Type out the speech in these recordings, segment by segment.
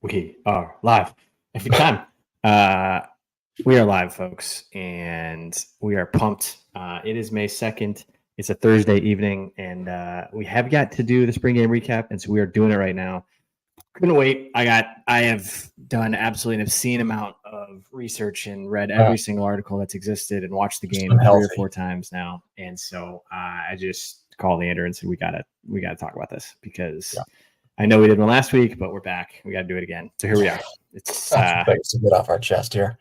We are live. Every time. We are live, folks, and we are pumped. It is May 2nd. It's a Thursday evening, and we have got to do the spring game recap, and so we are doing it right now. Couldn't wait. I have done absolutely an obscene amount of research and read every single article that's existed and watched the game 3 or 4 times now. And so I just called Andrew and said, we gotta talk about this because I know we did one last week, but we're back. We got to do it again. So here we are. It's to get off our chest here.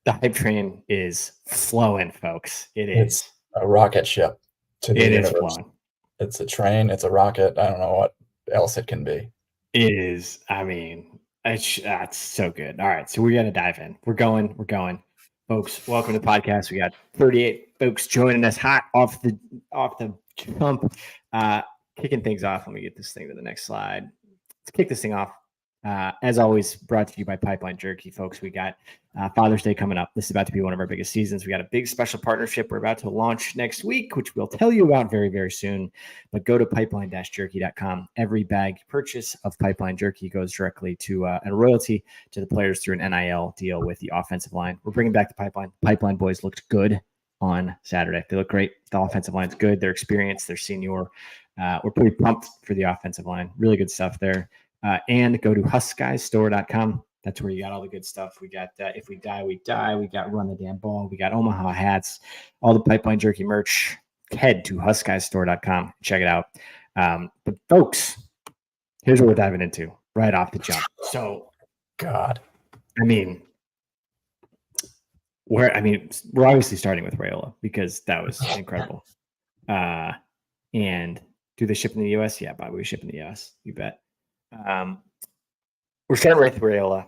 The hype train is flowing, folks. It's a rocket ship to the universe. Is flowing. It's a train. It's a rocket. I don't know what else it can be. It is. I mean, it's so good. All right, so we got to dive in. We're going. Folks, welcome to the podcast. We got 38 folks joining us hot off the jump. Kicking things off. Let me get this thing to the next slide. Let's kick this thing off. As always, brought to you by Pipeline Jerky, folks. We got Father's Day coming up. This is about to be one of our biggest seasons. We got a big special partnership we're about to launch next week, which we'll tell you about very, very soon. But go to pipeline-jerky.com. Every bag purchase of Pipeline Jerky goes directly to a royalty to the players through an NIL deal with the offensive line. We're bringing back the Pipeline. Pipeline boys looked good on Saturday. They look great. The offensive line's good. They're experienced. They're senior. We're pretty pumped for the offensive line. Really good stuff there. And go to huskguysstore.com. That's where you got all the good stuff. We got If We Die, We Die. We got Run the Damn Ball. We got Omaha hats, all the Pipeline Jerky merch. Head to huskguysstore.com. Check it out. But folks, here's what we're diving into right off the jump. So, God, we're obviously starting with Raiola because that was incredible. And do they ship in the U.S.? Yeah, Bob, we ship in the U.S. You bet. We're starting with Raiola.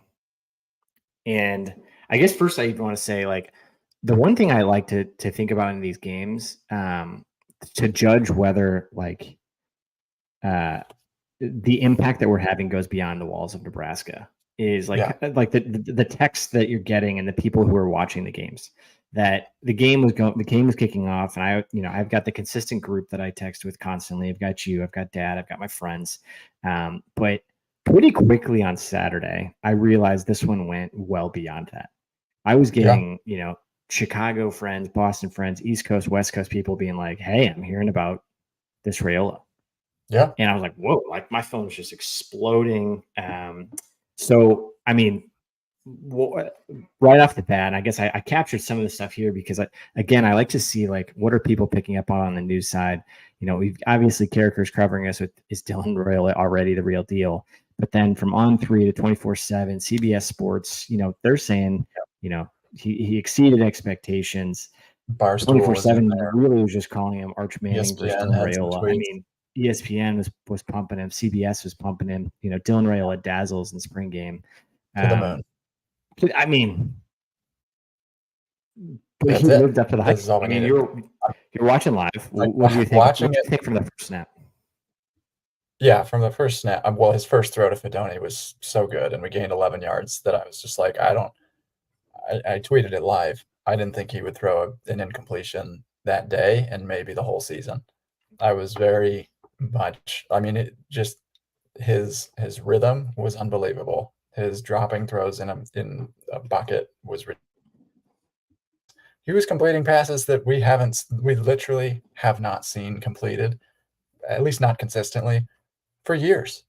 And I guess first I want to say, like, the one thing I like to think about in these games, to judge whether, like, the impact that we're having goes beyond the walls of Nebraska is like the text that you're getting and the people who are watching the games. That the game was kicking off, and I've got the consistent group that I text with constantly. I've got you, I've got Dad, I've got my friends. But pretty quickly on Saturday, I realized this one went well beyond that. I was getting, Chicago friends, Boston friends, East Coast, West Coast people being like, "Hey, I'm hearing about this Raiola." Yeah. And I was like, "Whoa!" Like my phone was just exploding. So I mean, right off the bat, I guess I captured some of the stuff here because I like to see, like, what are people picking up on the news side. We've obviously characters covering us with is Dylan Raiola already the real deal, but then from On3 to 24/7, CBS Sports, they're saying, he exceeded expectations. Barstool 24/7 really was just calling him Arch Manning versus ESPN Dylan Raiola. I mean, ESPN was pumping him, CBS was pumping him. Dylan Raiola dazzles in spring game. To the moon. I mean, but he lived up to the hype. I mean, you're watching live. What do you think? What do you think from the first snap? Yeah, from the first snap. Well, his first throw to Fedoni was so good, and we gained 11 yards that I was just like, I tweeted it live. I didn't think he would throw an incompletion that day and maybe the whole season. I was very much. I mean, his rhythm was unbelievable. His dropping throws in a bucket was. He was completing passes that we literally have not seen completed, at least not consistently, for years.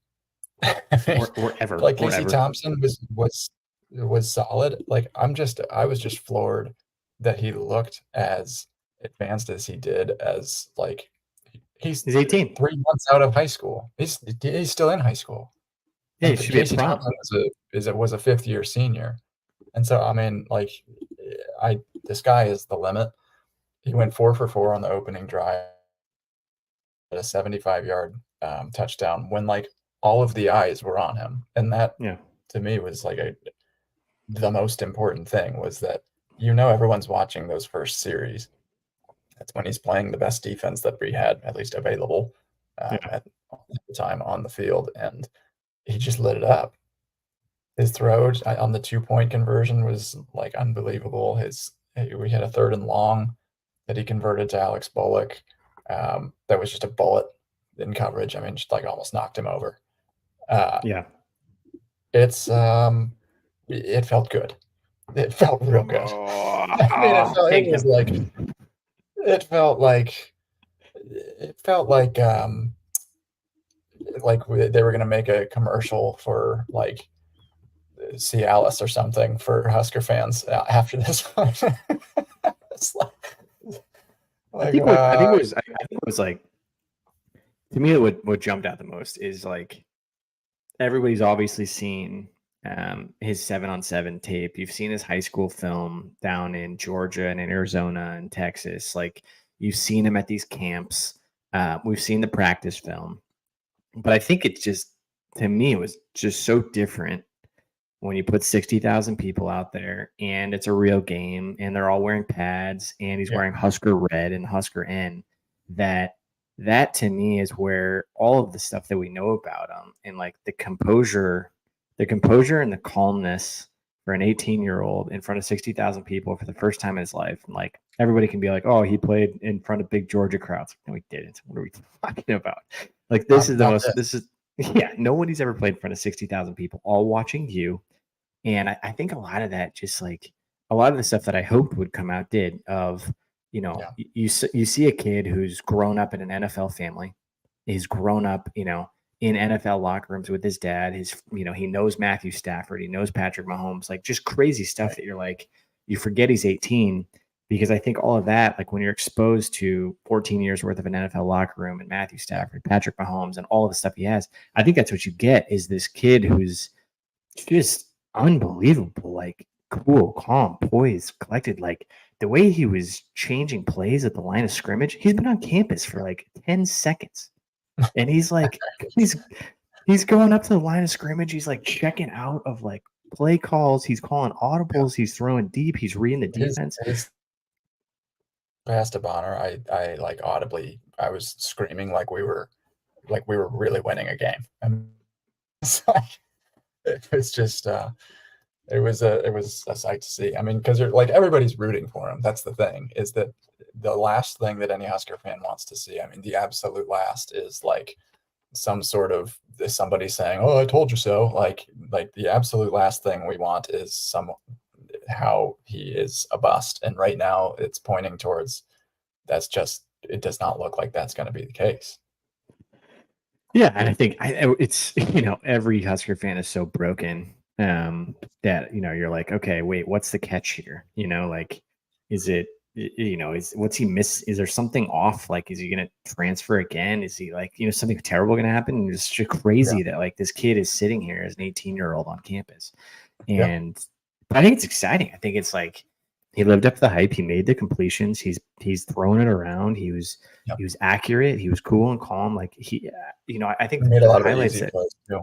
or ever. Like Casey Thompson was solid. Like I was just floored that he looked as advanced as he did. As like he's 18, 3 months out of high school. He's still in high school. Yeah, Casey Thompson was a 5th-year senior, and so I mean, like, the sky is the limit. He went 4 for 4 on the opening drive, a 75-yard touchdown when, like, all of the eyes were on him, and that to me was like the most important thing was that everyone's watching those first series. That's when he's playing the best defense that we had at least available at the time on the field, and he just lit it up. His throw on the 2-point conversion was like unbelievable. We had a 3rd and long that he converted to Alex Bullock. That was just a bullet in coverage. I mean, just like almost knocked him over. It's it felt good. It felt real good. I mean, it Thank was him. like it felt like it felt like they were gonna make a commercial for like Cialis or something for Husker fans after this one. It's I like think what I think it was I think it was like to me what jumped out the most is like everybody's obviously seen his 7-on-7 tape. You've seen his high school film down in Georgia and in Arizona and Texas. Like you've seen him at these camps. We've seen the practice film, but I think it's just to me it was just so different when you put 60,000 people out there and it's a real game and they're all wearing pads and he's yeah, wearing Husker red and Husker N, that to me is where all of the stuff that we know about him and like the composure and the calmness for an 18-year-old in front of 60,000 people for the first time in his life. And like everybody can be like, oh, he played in front of big Georgia crowds. No, he didn't. What are we talking about? Like this is the not most, this. this is, yeah, nobody's ever played in front of 60,000 people all watching you. And I think a lot of that, just like a lot of the stuff that I hoped would come out did of, Yeah, you see a kid who's grown up in an NFL family, he's grown up, in NFL locker rooms with his dad. He knows Matthew Stafford, he knows Patrick Mahomes, like just crazy stuff right. that you're like, you forget he's 18 because I think all of that, like when you're exposed to 14 years worth of an NFL locker room and Matthew Yeah, Stafford, Patrick Mahomes, and all of the stuff he has, I think that's what you get is this kid who's just unbelievable, like cool, calm, poised, collected. Like the way he was changing plays at the line of scrimmage, he's been on campus for like 10 seconds. And he's like, he's going up to the line of scrimmage. He's like checking out of like play calls. He's calling yeah. audibles. He's throwing deep. He's reading the His defense. his pass to Bonner, I like audibly, I was screaming like we were really winning a game. And it's like, it was just it was a sight to see. I mean, because like everybody's rooting for him. That's the thing, is that the last thing that any Husker fan wants to see, I mean, the absolute last is like some sort of somebody saying, "Oh, I told you so." Like the absolute last thing we want is some how he is a bust. And right now it's pointing towards that's just it does not look like that's going to be the case. Yeah, and I think it's every Husker fan is so broken that you're like, okay, wait, what's the catch here? Like, is it is what's he miss? Is there something off? Like, is he gonna transfer again? Is he like something terrible gonna happen? And it's just Yeah. crazy that like this kid is sitting here as an 18-year-old on campus, Yeah. and I think it's exciting. I think it's like he lived up to the hype. He made the completions. He's throwing it around. Yeah. He was accurate. He was cool and calm. Like I He think made a the lot of the highlights easy that plays too.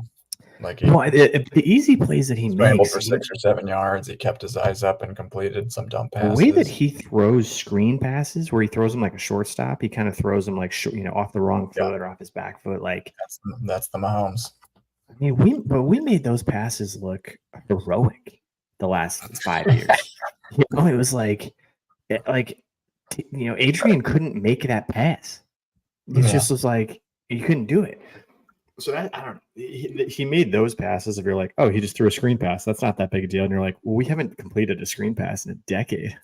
Like well, the easy plays that he scrambled makes, for 6 or 7 yards. He kept his eyes up and completed some dump the way that passes. he throws screen passes, where he throws them like a shortstop, he kind of throws them like off the wrong Yeah, foot or off his back foot. Like, that's the Mahomes. I mean, we made those passes look heroic the last 5 years. It was like Adrian couldn't make that pass. It Yeah, just was like he couldn't do it. So I don't know. He made those passes. If you're like, oh, he just threw a screen pass, that's not that big a deal. And you're like, well, we haven't completed a screen pass in a decade.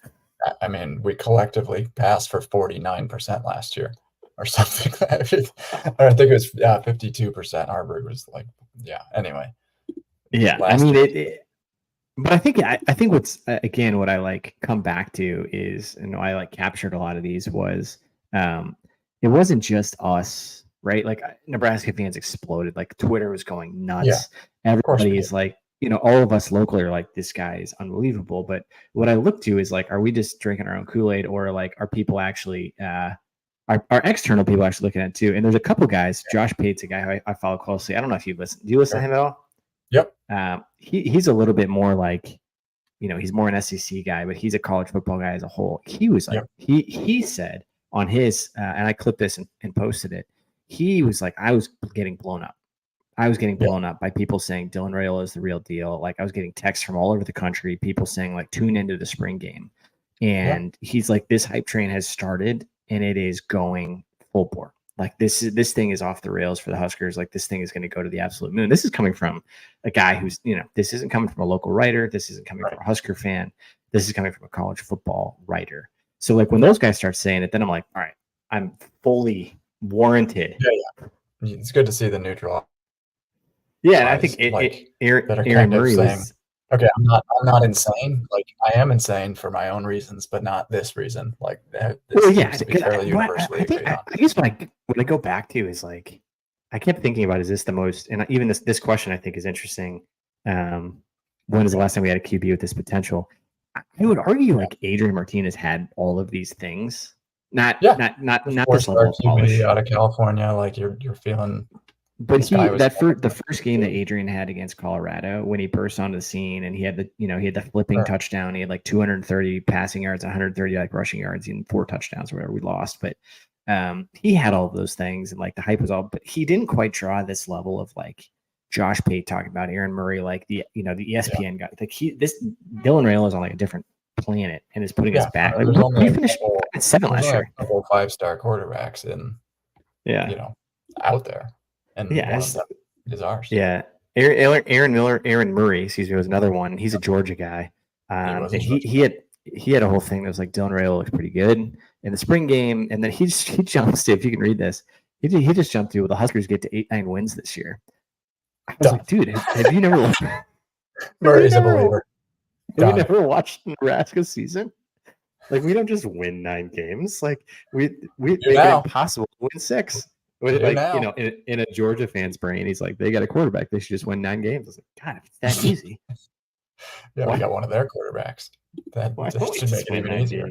I mean, we collectively passed for 49% last year, or something. Or I think it was 52%. Harvard was like, yeah. Anyway, Yeah, I last mean year. but I think what's again what I like come back to is, and I like captured a lot of these was, it wasn't just us, right? Like Nebraska fans exploded, like Twitter was going Yeah, nuts. of course we Everybody did. is like, all of us locally are like, this guy is unbelievable. But what I look to is like, are we just drinking our own Kool-Aid, or like, are people actually, our external people actually looking at it too? And there's a couple guys. Josh Pate's a guy who I follow closely. I don't know if you listen. Do you listen to Sure. him at all? Yep. He's a little bit more like, he's more an SEC guy, but he's a college football guy as a whole. He was like, Yep. he said on his, and I clipped this and posted it. He was like, I was getting blown up. I was getting Yeah. blown up by people saying Dylan Raiola is the real deal. Like I was getting texts from all over the country, people saying like, tune into the spring game. Yeah. And he's like, this hype train has started and it is going full bore. Like this thing is off the rails for the Huskers. Like this thing is going to go to the absolute moon. This is coming from a guy who's, this isn't coming from a local writer. This isn't coming from a Husker fan. This is coming from a college football writer. So like when those guys start saying it, then I'm like, all right, I'm fully warranted. Yeah. It's good to see the neutral. Yeah, and I think Aaron Murray was. Okay, I'm not insane. Like I am insane for my own reasons, but not this reason. Like seems to be fairly universally agreed on. I guess what I go back to is like, I kept thinking about, is this the most? And even this question I think is interesting. When is the last time we had a QB with this potential? I would argue like Adrian Martinez had all of these things. Not this level of polish. QB out of California, like you're feeling. But the first game that Adrian had against Colorado, when he burst onto the scene and he had the flipping touchdown, he had like 230 passing yards, 130 like rushing yards, and 4 touchdowns or whatever. We lost, but he had all of those things, and like the hype was all, but he didn't quite draw this level of like Josh Pate talking about Aaron Murray, like the ESPN guy. Like this Dylan Raiola is on like a different planet and is putting us back. Like we finished at 7 last year. A couple 5-star quarterbacks out there. And one of them is ours. Yeah. Aaron Murray, was another one. He's a Georgia guy. He had a whole thing that was like Dylan Raiola looks pretty good in the spring game. And then he jumps to, if you can read this, he just jumped to, well, the Huskers get to 8-9 wins this year. I was like, dude, have you never watched Murray's a believer. Have you never watched Nebraska's season? Like we don't just win 9 games. Like we make it impossible to win 6. Like, in a Georgia fan's brain, he's like, they got a quarterback. They should just win 9 games. I was like, God, if it's that easy. We got one of their quarterbacks. That should make it even easier.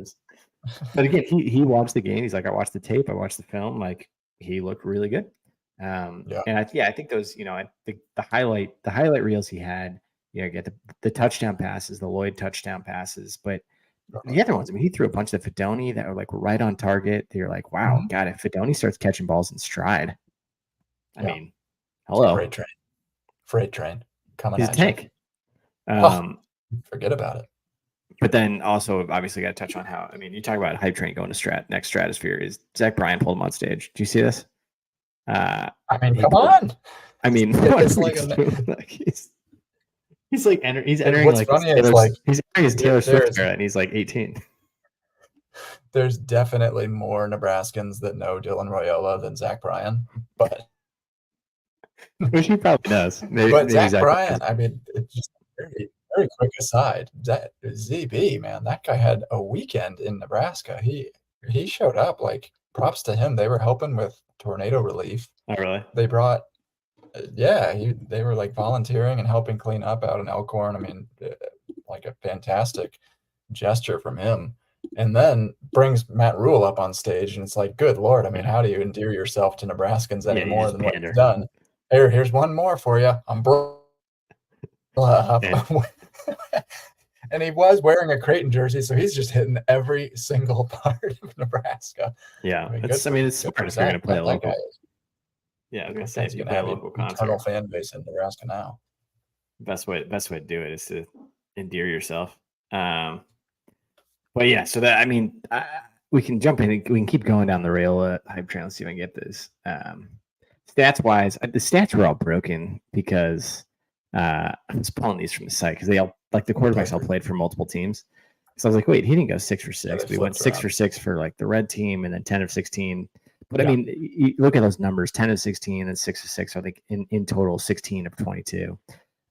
But again, he watched the game. He's like, I watched the tape. I watched the film. Like, he looked really good. And I think those, I think the highlight reels he had, get the touchdown passes, the Lloyd touchdown passes, but the other ones, I mean, he threw a bunch of Fedoni that were like right on target. You're like, wow, God, if Fedoni starts catching balls in stride, I mean, hello. Freight train coming He's at a tank. Forget about it. But then also, obviously, got to touch on how, I mean, you talk about hype train going to next stratosphere. Is Zach Bryan pulled him on stage? Do you see this? I mean, come on. I mean, it's like he's like he's entering what's like funny Taylor, is like he's entering his Taylor Swift era, and he's like 18. There's definitely more Nebraskans that know Dylan Raiola than Zach Bryan, but which he probably does. Maybe Zach Bryan, I mean, it's just very, very quick aside. That ZB, man, that guy had a weekend in Nebraska. He showed up. Like, props to him. They were helping with tornado relief. Oh, really? They brought. They were like volunteering and helping clean up out in Elkhorn. I mean, like a fantastic gesture from him. And then brings Matt Rule up on stage, and it's like, good Lord, I mean, how do you endear yourself to Nebraskans any more than what you've done? Here's one more for you. I'm and he was wearing a Creighton jersey, so he's just hitting every single part of Nebraska. Yeah, it's smart if you're going to play a local. Yeah, I was going to say, if you play a local concert, fan base in Nebraska now. Best way to do it is to endear yourself. But yeah, so that, I mean, we can jump in. We can keep going down the Raiola hype train. Let's see if I can get this. Stats wise, the stats were all broken because I'm just pulling these from the site because they all, like, the quarterbacks all played for multiple teams. So I was like, wait, he didn't go 6 for 6, but he went 6 for 6 for like the red team, and then 10 of 16. But I mean, you look at those numbers: 10 of 16 and 6 of 6. I think in total 16 of 22.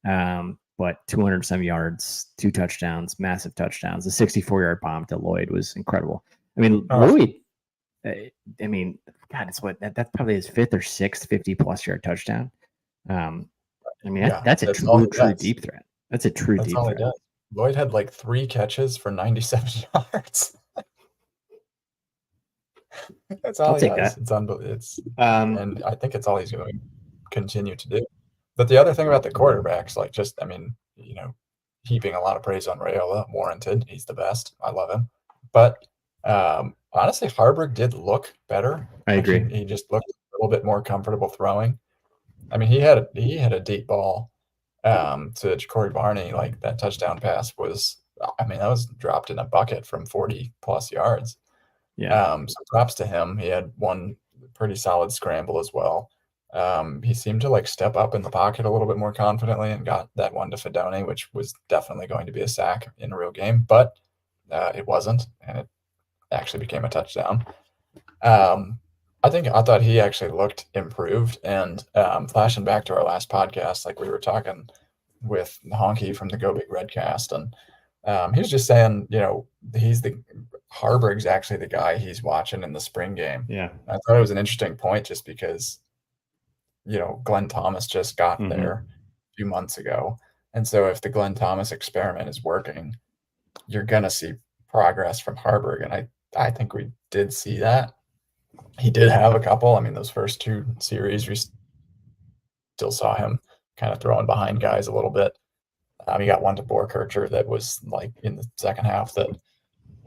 But 200 some yards, 2 touchdowns, massive touchdowns. The 64-yard bomb to Lloyd was incredible. I mean, Lloyd, I mean, God, it's that's probably his 5th or 6th 50-plus yard touchdown. I mean, that's a true deep threat. That's a true deep threat. Lloyd had like 3 catches for 97 yards. That's all he does. It's unbelievable. And I think it's all he's going to continue to do. But the other thing about the quarterbacks, like, just, I mean, heaping a lot of praise on Raiola, warranted. He's the best. I love him. But honestly, Harburg did look better. I agree. He just looked a little bit more comfortable throwing. I mean, he had a deep ball to Corey Barney. Like, that touchdown pass was, I mean, that was dropped in a bucket from 40 plus yards. Yeah. So props to him. He had one pretty solid scramble as well. He seemed to like step up in the pocket a little bit more confidently and got that one to Fedone, which was definitely going to be a sack in a real game, but it wasn't, and it actually became a touchdown. I thought he actually looked improved, and flashing back to our last podcast, like we were talking with Honky from the Go Big Redcast, and he was just saying, Harburg's actually the guy he's watching in the spring game. Yeah. I thought it was an interesting point just because, Glenn Thomas just got there a few months ago. And so if the Glenn Thomas experiment is working, you're going to see progress from Harburg. And I think we did see that. He did have a couple. I mean, those first two series, we still saw him kind of throwing behind guys a little bit. He got one to Borkircher that was like in the second half that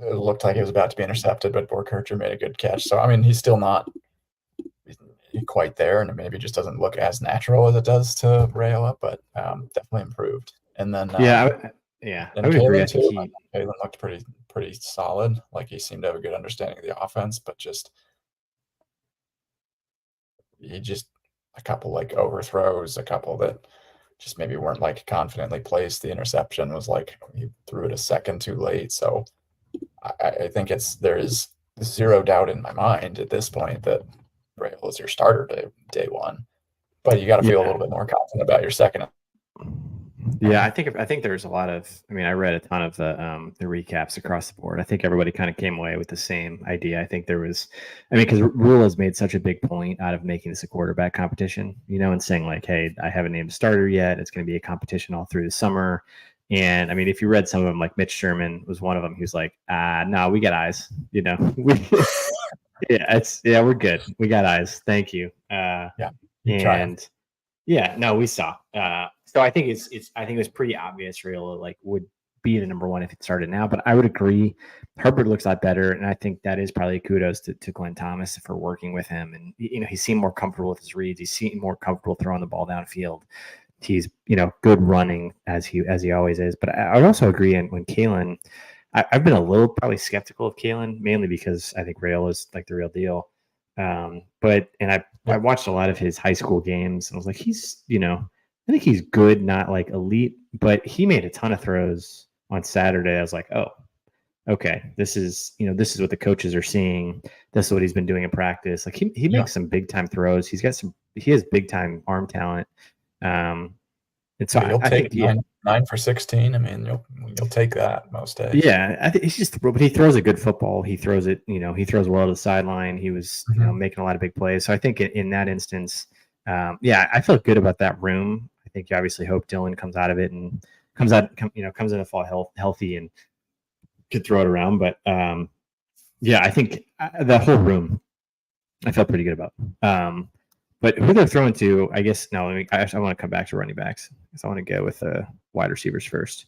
it looked like it was about to be intercepted, but Borkircher made a good catch. So, I mean, he's still not quite there, and it maybe just doesn't look as natural as it does to Raiola, but definitely improved. And then, I would agree. I Kalen think too. Kalen looked pretty solid. Like he seemed to have a good understanding of the offense, but he just a couple like overthrows, a couple that just maybe weren't like confidently placed. The interception was like he threw it a second too late. So I think there is zero doubt in my mind at this point that Raiola is your starter day one, but you got to feel a little bit more confident about your second. Yeah, I think there's a lot of. I mean, I read a ton of the recaps across the board. I think everybody kind of came away with the same idea. I think there was, because Rhule has made such a big point out of making this a quarterback competition, and saying like, hey, I haven't named a starter yet. It's going to be a competition all through the summer. And I mean, if you read some of them, like Mitch Sherman was one of them. He was like, no, we got eyes. We're good. We got eyes. Thank you. We saw. So I think I think it was pretty obvious Raiola like would be the number one if it started now. But I would agree, Herbert looks a lot better, and I think that is probably kudos to Glenn Thomas for working with him. And he seemed more comfortable with his reads. He seemed more comfortable throwing the ball downfield. He's good running as he always is. But I would also agree. And when Kalen, I've been a little probably skeptical of Kalen, mainly because I think Raiola is like the real deal. But I watched a lot of his high school games, and I was like, I think he's good, not like elite, but he made a ton of throws on Saturday. I was like, oh, okay, this is what the coaches are seeing. This is what he's been doing in practice. Like he makes some big time throws. He has big time arm talent. And so I think 9 for 16. I mean, you'll take that most days. Yeah, I think but he throws a good football. He throws it, he throws well to the sideline. He was, making a lot of big plays. So I think in that instance, I felt good about that room. I think you obviously hope Dylan comes out of it and comes in the fall healthy and could throw it around. But I think the whole room, I felt pretty good about. But who they're throwing to, I guess. No, I want to come back to running backs because I want to go with the wide receivers first.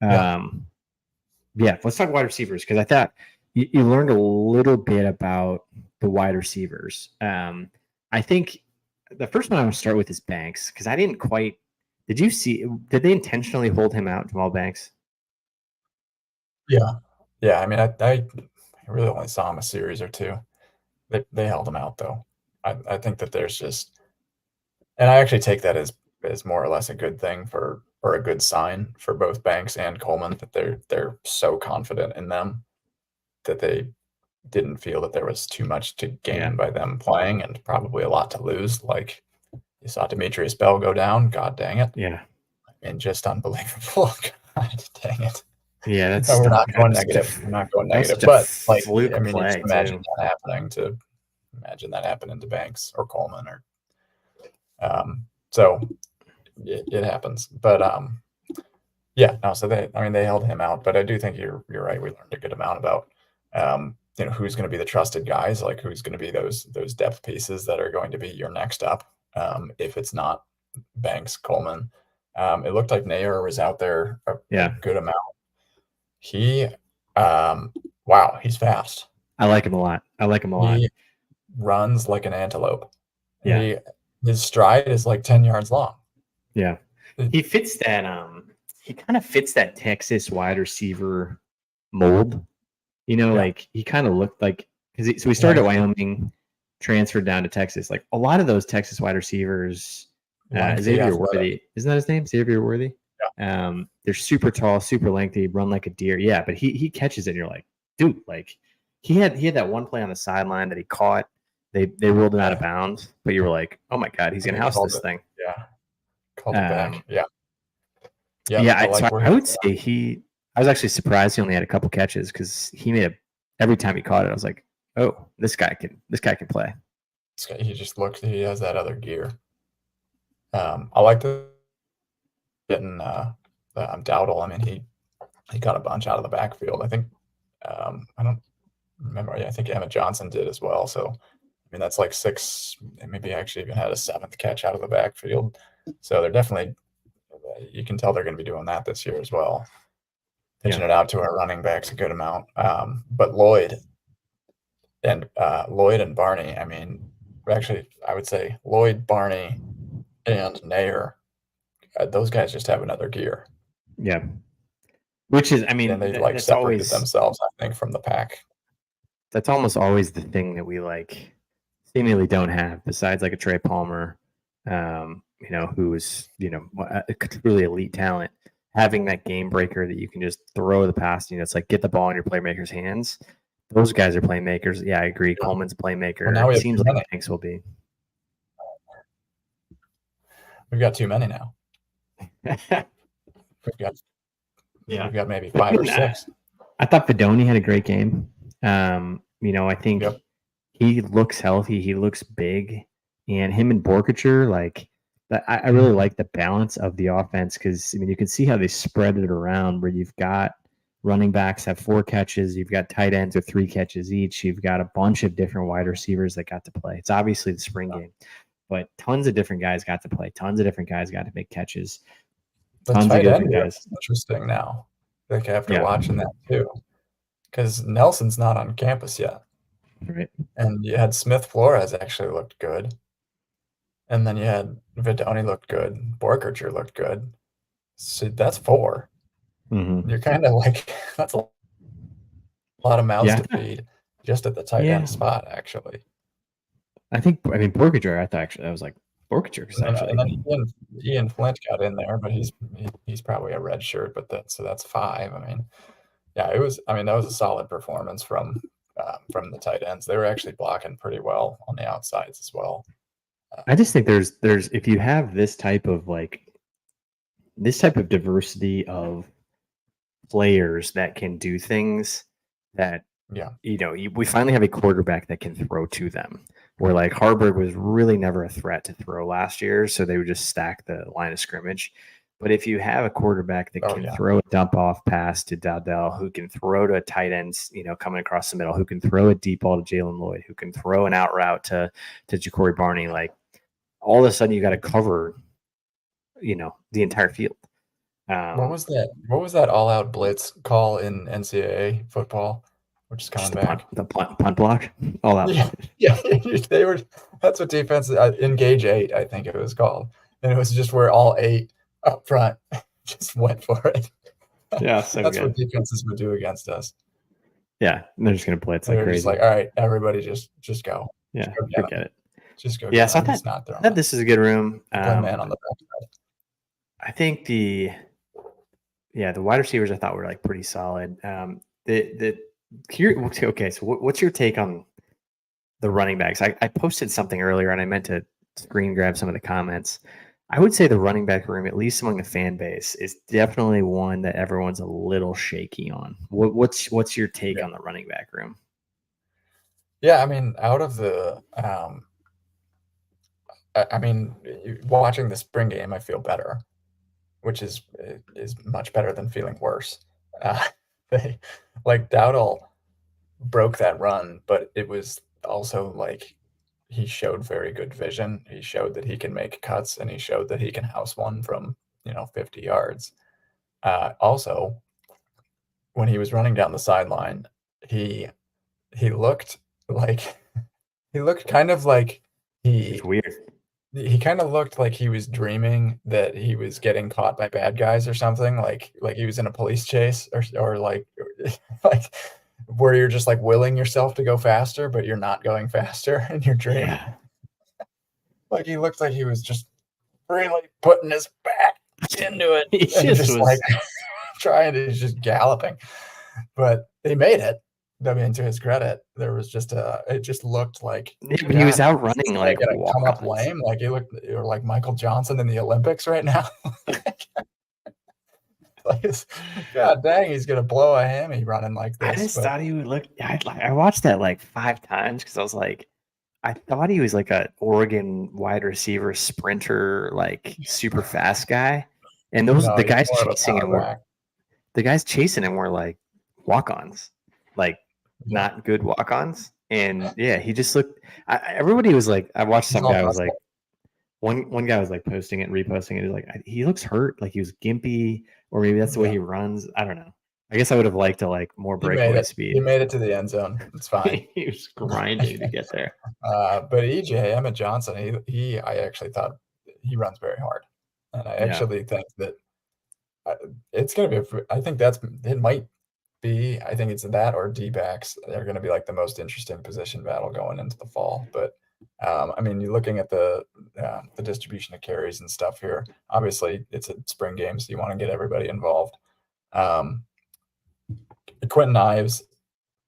Let's talk wide receivers because I thought you learned a little bit about the wide receivers. I think the first one I want to start with is Banks because I didn't quite. Did they intentionally hold him out, Jamal Banks? Yeah. I mean, I really only saw him a series or two. They held him out though. I think that there's just, and I actually take that as more or less a good thing or a good sign for both Banks and Coleman that they're so confident in them that they didn't feel that there was too much to gain by them playing and probably a lot to lose. Like you saw Demetrius Bell go down. God dang it. Yeah. And just unbelievable. God dang it. Yeah, that's we're not going negative. We're not going negative. But like, you just imagine that happening to. Imagine that happening to Banks or Coleman or so it happens. But so they held him out, but I do think you're right. We learned a good amount about who's going to be the trusted guys, like who's going to be those depth pieces that are going to be your next up. If it's not Banks, Coleman. It looked like Nair was out there a good amount. He he's fast. I like him a lot. He runs like an antelope. Yeah. His stride is like 10 yards long. Yeah. He fits that he kind of fits that Texas wide receiver mold. Like he kind of looked like he started at Wyoming. transferred down to Texas. Like a lot of those Texas wide receivers, Lengthy, Xavier athletic. Worthy, isn't that his name? Xavier Worthy. They're super tall, super lengthy, run like a deer. Yeah, but he catches it, and you're like, dude, like he had that one play on the sideline that he caught. They ruled him out of bounds, but you were like, oh my god, he's gonna house this thing. Yeah, called it back. Yeah. I would say I was actually surprised he only had a couple catches because every time he caught it, I was like, oh, this guy can play. He just looks. He has that other gear. I like getting Dowdle. I mean, he got a bunch out of the backfield. I think I don't remember. I think Emmett Johnson did as well. So I mean, that's like 6. Maybe actually even had a 7th catch out of the backfield. So they're definitely. You can tell they're going to be doing that this year as well. Pitching it out to our running backs a good amount. But Lloyd and Barney. I mean, actually, I would say Lloyd, Barney, and Nair. Those guys just have another gear. Yeah. Which is, I mean, and they like separated themselves, I think, from the pack. That's almost always the thing that we like seemingly don't have, besides like a Trey Palmer, who is, really elite talent. Having that game breaker that you can just throw the pass, it's like get the ball in your playmaker's hands. Those guys are playmakers. Yeah, I agree. Yeah. Coleman's a playmaker. Well, now it seems like Banks will be. We've got too many now. We've got maybe 5 or 6. I thought Fedoni had a great game. I think he looks healthy. He looks big, and him and Borkacher, like I really like the balance of the offense because you can see how they spread it around. Where you've got running backs have 4 catches, you've got tight ends with 3 catches each, you've got a bunch of different wide receivers that got to play. It's obviously the spring game, but tons of different guys got to play. Tons of different guys got to make catches. Tons of different guys. Interesting now. Like after watching that too, because Nelson's not on campus yet, right? And you had Smith Flores actually looked good, and then you had Fedoni looked good, Borkacher looked good. So that's 4. Mm-hmm. You're kind of like that's a lot of mouths to feed just at the tight end spot. Actually, Borkacher. I thought actually I was like Borkacher and then Ian Flint got in there, but he's probably a red shirt. But that's 5. I mean, yeah, it was. I mean, that was a solid performance from the tight ends. They were actually blocking pretty well on the outsides as well. I just think there's if you have this type of diversity of players that can do things that we finally have a quarterback that can throw to them. Where like Harburg was really never a threat to throw last year, so they would just stack the line of scrimmage. But if you have a quarterback that can throw a dump off pass to Dowdell, who can throw to tight ends, coming across the middle, who can throw a deep ball to Jalen Lloyd, who can throw an out route to Ja'Cory Barney, like all of a sudden you got to cover, the entire field. What was that all out blitz call in NCAA football? Which is coming back. The punt block? All out. Yeah. They were. That's what defense engage 8, I think it was called, and it was just where all 8 up front just went for it. Yeah, that's what defenses would do against us. Yeah, they're just gonna blitz like crazy. Just like, all right, everybody, just go. Yeah, forget it. Just go. Yeah, so I thought this is a good room. Man on the backside. I think the wide receivers I thought were like pretty solid. Okay, so what's your take on the running backs? I posted something earlier and I meant to screen grab some of the comments. I would say the running back room, at least among the fan base, is definitely one that everyone's a little shaky on. What's your take on the running back room? Yeah, I mean, out of the watching the spring game, I feel better, which is much better than feeling worse. Dowdle broke that run, but it was also like he showed very good vision. He showed that he can make cuts, and he showed that he can house one from 50 yards. Also, when he was running down the sideline, he looked kind of like it's weird. He kind of looked like he was dreaming that he was getting caught by bad guys or something, like he was in a police chase or like where you're just like willing yourself to go faster, but you're not going faster in your dream. Yeah. Like he looked like he was just really putting his back into it He and just just was. like trying to just galloping. But he made it. I mean, to his credit, there was just it just looked like, But he was God, is outrunning this guy like gonna come up walk-ons. lame? Like he looked like Michael Johnson in the Olympics right now. Like, God dang, he's gonna blow a hammy running like I this. just But thought he would look. I watched that like 5 times because I was like, I thought he was like a Oregon wide receiver sprinter, like super fast guy. And no, the he's guys more of a chasing him power were back. the guys chasing him were like walk-ons, like Yeah, not good walk-ons. And yeah, he just looked. Everybody was like, I watched he's some all guy was muscle. like, one guy was like posting it, reposting it. He's like, he looks hurt, like he was gimpy, or maybe that's the way Yeah, he runs. I don't know. I guess I would have liked to like more he made breakaway it. He speed. made it to the end zone. It's fine. He was grinding to get there. But EJ Emmett Johnson, I actually thought he runs very hard, and I Yeah, actually think that it's going to be. I think it might be. I think it's that or D backs. They're going to be like the most interesting position battle going into the fall. But I mean, you're looking at the distribution of carries and stuff here. Obviously, it's a spring game, so you want to get everybody involved. Um, Quentin Ives,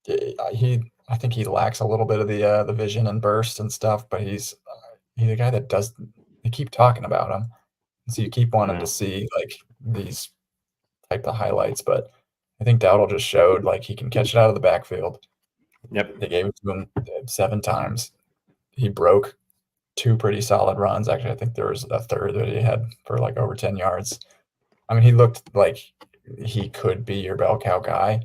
I think he lacks a little bit of the vision and burst and stuff, but he's a guy that does. They keep talking about him, so you keep wanting to see like these type of highlights. But I think Dowdle just showed like he can catch it out of the backfield. yep, They gave it to him 7 times. He broke 2 pretty solid runs. Actually, I think there was a third that he had for like over 10 yards. I mean, he looked like he could be your bell cow guy,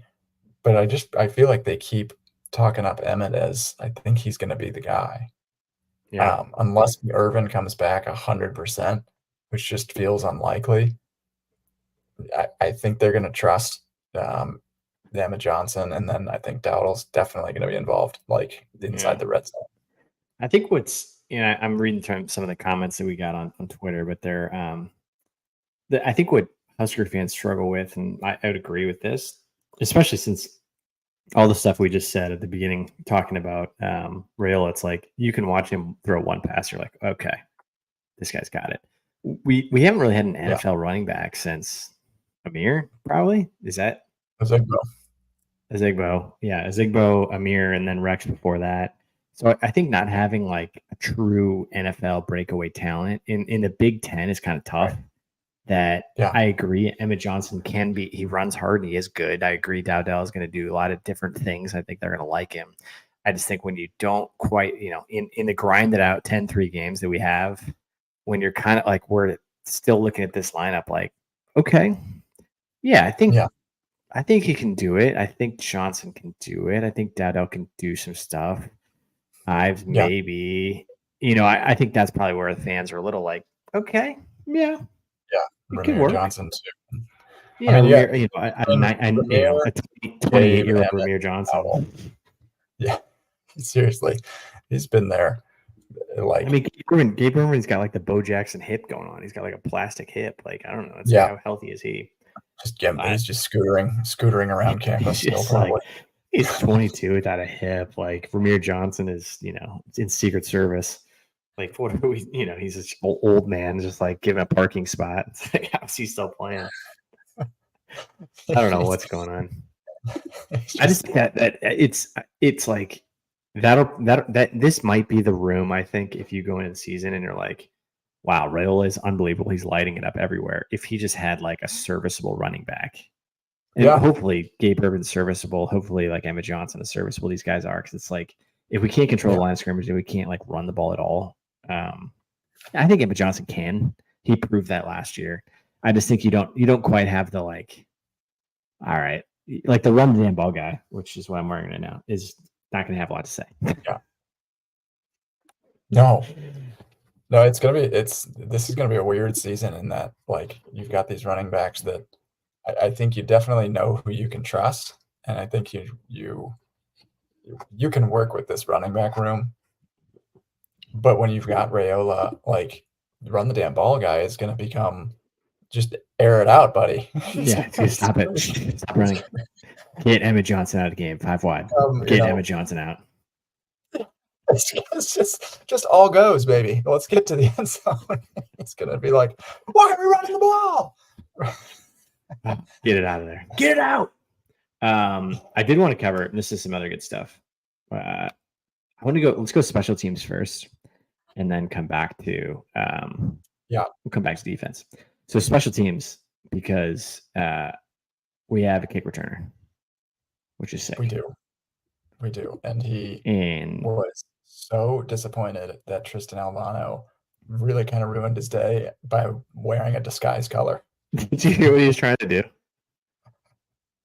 but I feel like they keep talking up Emmett as I think he's going to be the guy. yeah, Unless Irvin comes back 100%, which just feels unlikely. I think they're going to trust Emmett Johnson, and then I think Dowdle's definitely going to be involved, like yeah. inside the red zone. I think I'm reading some of the comments that we got on Twitter, but I think what Husker fans struggle with, and I would agree with this, especially since all the stuff we just said at the beginning, talking about Raiola, it's like you can watch him throw one pass, you're like, okay, this guy's got it. We haven't really had an Yeah, NFL running back since Amir, probably. Is that Ozigbo. Azigbo? Yeah, Azigbo, Amir, and then Rex before that. So I think not having like a true NFL breakaway talent in the Big Ten is kind of tough. Right. That Yeah, I agree. Emmett Johnson can be. He runs hard and he is good. I agree. Dowdell is going to do a lot of different things. I think they're going to like him. I just think when you don't quite, in the grinded out 10-3 games that we have, when you're kind of like we're still looking at this lineup, like, okay, yeah, yeah, I think he can do it. I think Johnson can do it. I think Dowdell can do some stuff. Ives yeah, maybe. I think that's probably where the fans are a little like, okay, yeah, yeah. it could Ramir work. Johnson too. I Yeah, mean, yeah, Ramir, Ramir, a Gabe, 28-year-old Emmett, Ramir Dowdle. Johnson. Yeah, seriously, he's been there. I Like, mean, Gabe Erman's got like the Bo Jackson hip going on. He's got like a plastic hip. Like, I don't know. It's like, yeah, how healthy is he? he's just scootering around campus He's still, just like, probably. he's 22 without a hip. Like, Ramir Johnson is, in Secret Service. Like, what are we, he's this old man just like giving a parking spot. It's like, how's he still playing? I don't know what's going on. I just think that it's like that this might be the room. I think if you go into the season and you're like, wow, Raiola is unbelievable. He's lighting it up everywhere. If he just had like a serviceable running back, and Yeah, hopefully Gabe Urban's serviceable, hopefully like Emmett Johnson is serviceable. These guys are because it's like if we can't control yeah, the line of scrimmage and we can't like run the ball at all, I think Emmett Johnson can. He proved that last year. I just think you don't quite have the like. All right, like the run the damn ball guy, which is what I'm wearing right now, is not going to have a lot to say. yeah. No, no, this is gonna be a weird season in that like you've got these running backs that I think you definitely know who you can trust, and I think you can work with this running back room. But when you've got Raiola, like run the damn ball guy is gonna become just air it out, buddy. Yeah, stop it. Stop running. Get Emmett Johnson out of the game. 5 wide. Get Emmett Johnson out. It's just all goes, baby. Let's get to the end zone. It's gonna be like, why are we running the ball? Get it out of there. Get it out. I did want to cover, and this is some other good stuff. I want to go. Let's go special teams first, and then come back to we'll come back to defense. So special teams, because we have a kick returner, which is sick. We do, and he was so disappointed that Tristan Albano really kind of ruined his day by wearing a disguise color. Did you hear what he was trying to do?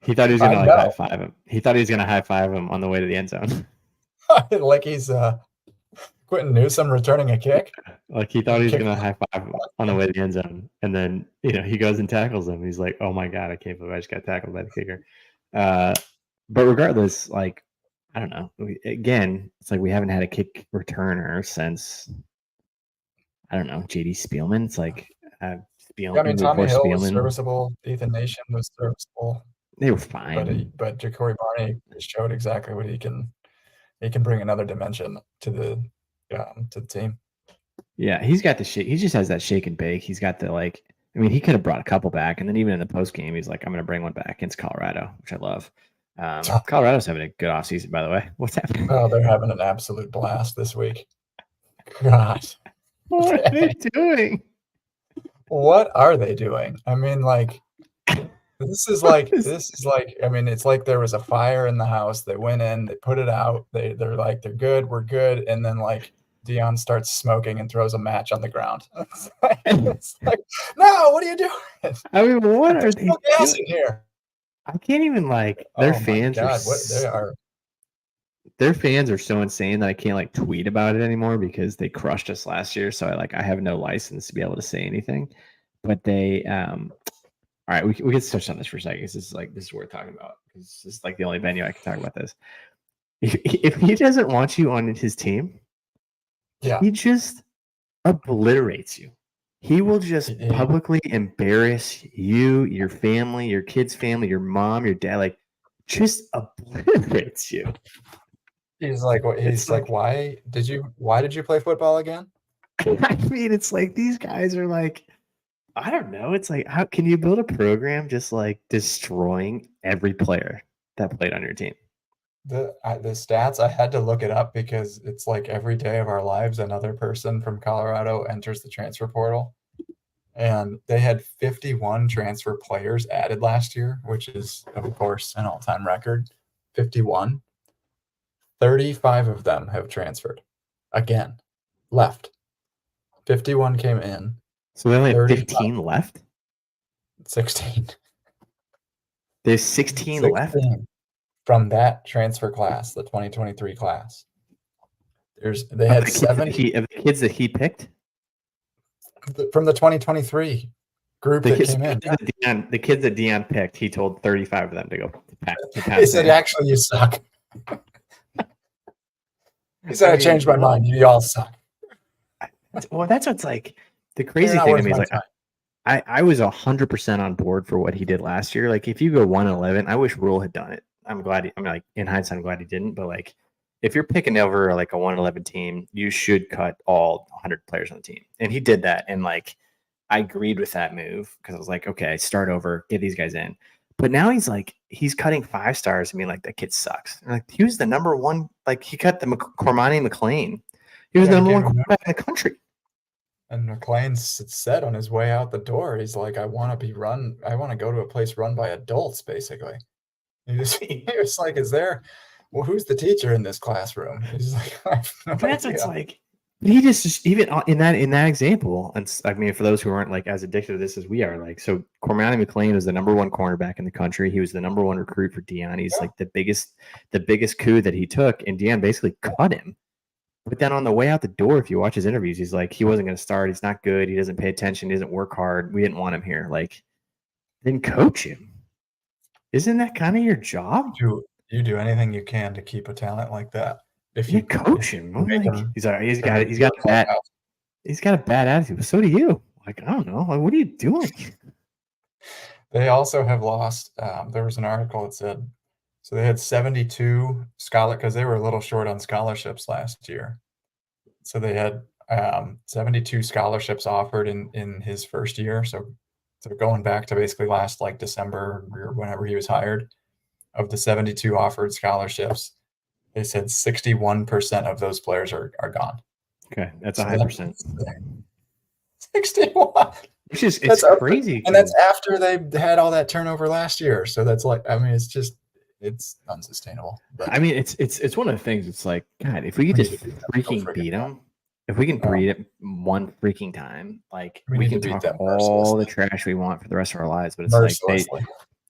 He thought he was gonna high five him. He thought he was gonna high five him on the way to the end zone. Like he's Quentin Newsom returning a kick. Like he thought he was gonna high five him on the way to the end zone, and then he goes and tackles him. He's like, "Oh my god, I can't believe I just got tackled by the kicker." But regardless, like I don't know. Again, it's like we haven't had a kick returner since I don't know JD Spielman. It's like Spielman. I mean, Tommy Hill was serviceable. Ethan Nation was serviceable. They were fine. But Ja'Cory Barney showed exactly what he can. He can bring another dimension to the team. Yeah, he's got the shake. He just has that shake and bake. He's got the like. I mean, he could have brought a couple back, and then even in the post game, he's like, "I'm going to bring one back against Colorado," which I love. Colorado's having a good offseason, by the way. What's happening? Oh, they're having an absolute blast this week. God, what are they doing? What are they doing? I mean, like. This is like I mean, it's like there was a fire in the house. They went in, they put it out. They're like, they're good, we're good, and then like Dion starts smoking and throws a match on the ground. It's like, no, what are you doing? I mean, what are they doing here? I can't even like their fans their fans are so insane that I can't like tweet about it anymore because they crushed us last year. So I have no license to be able to say anything. But they all right, we can touch on this for a second. This is worth talking about because this is like the only venue I can talk about this. If he doesn't want you on his team, he just obliterates you. He will just publicly embarrass you, your family, your kid's family, your mom, your dad, like just obliterates you. He's like, why did you play football again? I mean, it's like these guys are like. I don't know. It's like, how can you build a program just like destroying every player that played on your team? The stats, I had to look it up because it's like every day of our lives, another person from Colorado enters the transfer portal. And they had 51 transfer players added last year, which is, of course, an all-time record. 51. 35 of them have transferred. Again, left. 51 came in. So we only have 15 left? 16. There's 16 left? From that transfer class, the 2023 class. They had 7 of the kids that he picked? From the 2023 group that came in. The kids that Dion picked, he told 35 of them to go to pass. He said, actually, you suck. He said, I changed my mind. You all suck. Well, that's what's like. The crazy thing to me is like I was 100% on board for what he did last year. Like if you go 1-11, I wish Rule had done it. I'm like in hindsight, I'm glad he didn't. But like if you're picking over like a 1-11 team, you should cut all 100 players on the team. And he did that. And like I agreed with that move because I was like, okay, start over, get these guys in. But now he's cutting 5 stars. I mean, like that kid sucks. And like he was the number one. Like he cut the Cormani McLean. He was the number one quarterback in the country. And McLean said on his way out the door, he's like, I want to go to a place run by adults, basically. He was like, who's the teacher in this classroom? He's like, that's what's like, he just even in that example, and I mean, for those who aren't like as addicted to this as we are, like, so Cormani McLean was the number one cornerback in the country. He was the number one recruit for Dion. He's like the biggest coup that he took, and Dion basically cut him. But then on the way out the door, if you watch his interviews, he's like, he wasn't going to start. He's not good. He doesn't pay attention. He doesn't work hard. We didn't want him here. Like, then coach him. Isn't that kind of your job? You do anything you can to keep a talent like that. If you coach him, he's got a bad attitude. But so do you. Like, I don't know. Like, what are you doing? They also have lost. There was an article that said so they had 72 because they were a little short on scholarships last year. So they had 72 scholarships offered in his first year. So going back to basically last like December or whenever he was hired, of the 72 offered scholarships, they said 61% of those players are gone. Okay, that's a high percent. 61. Which is it's crazy, and that's after they had all that turnover last year. So that's like, I mean, it's unsustainable. But I mean, it's one of the things. It's like, God, if we could just freaking beat them, if we can beat it one freaking time, like we can talk all the trash we want for the rest of our lives. But it's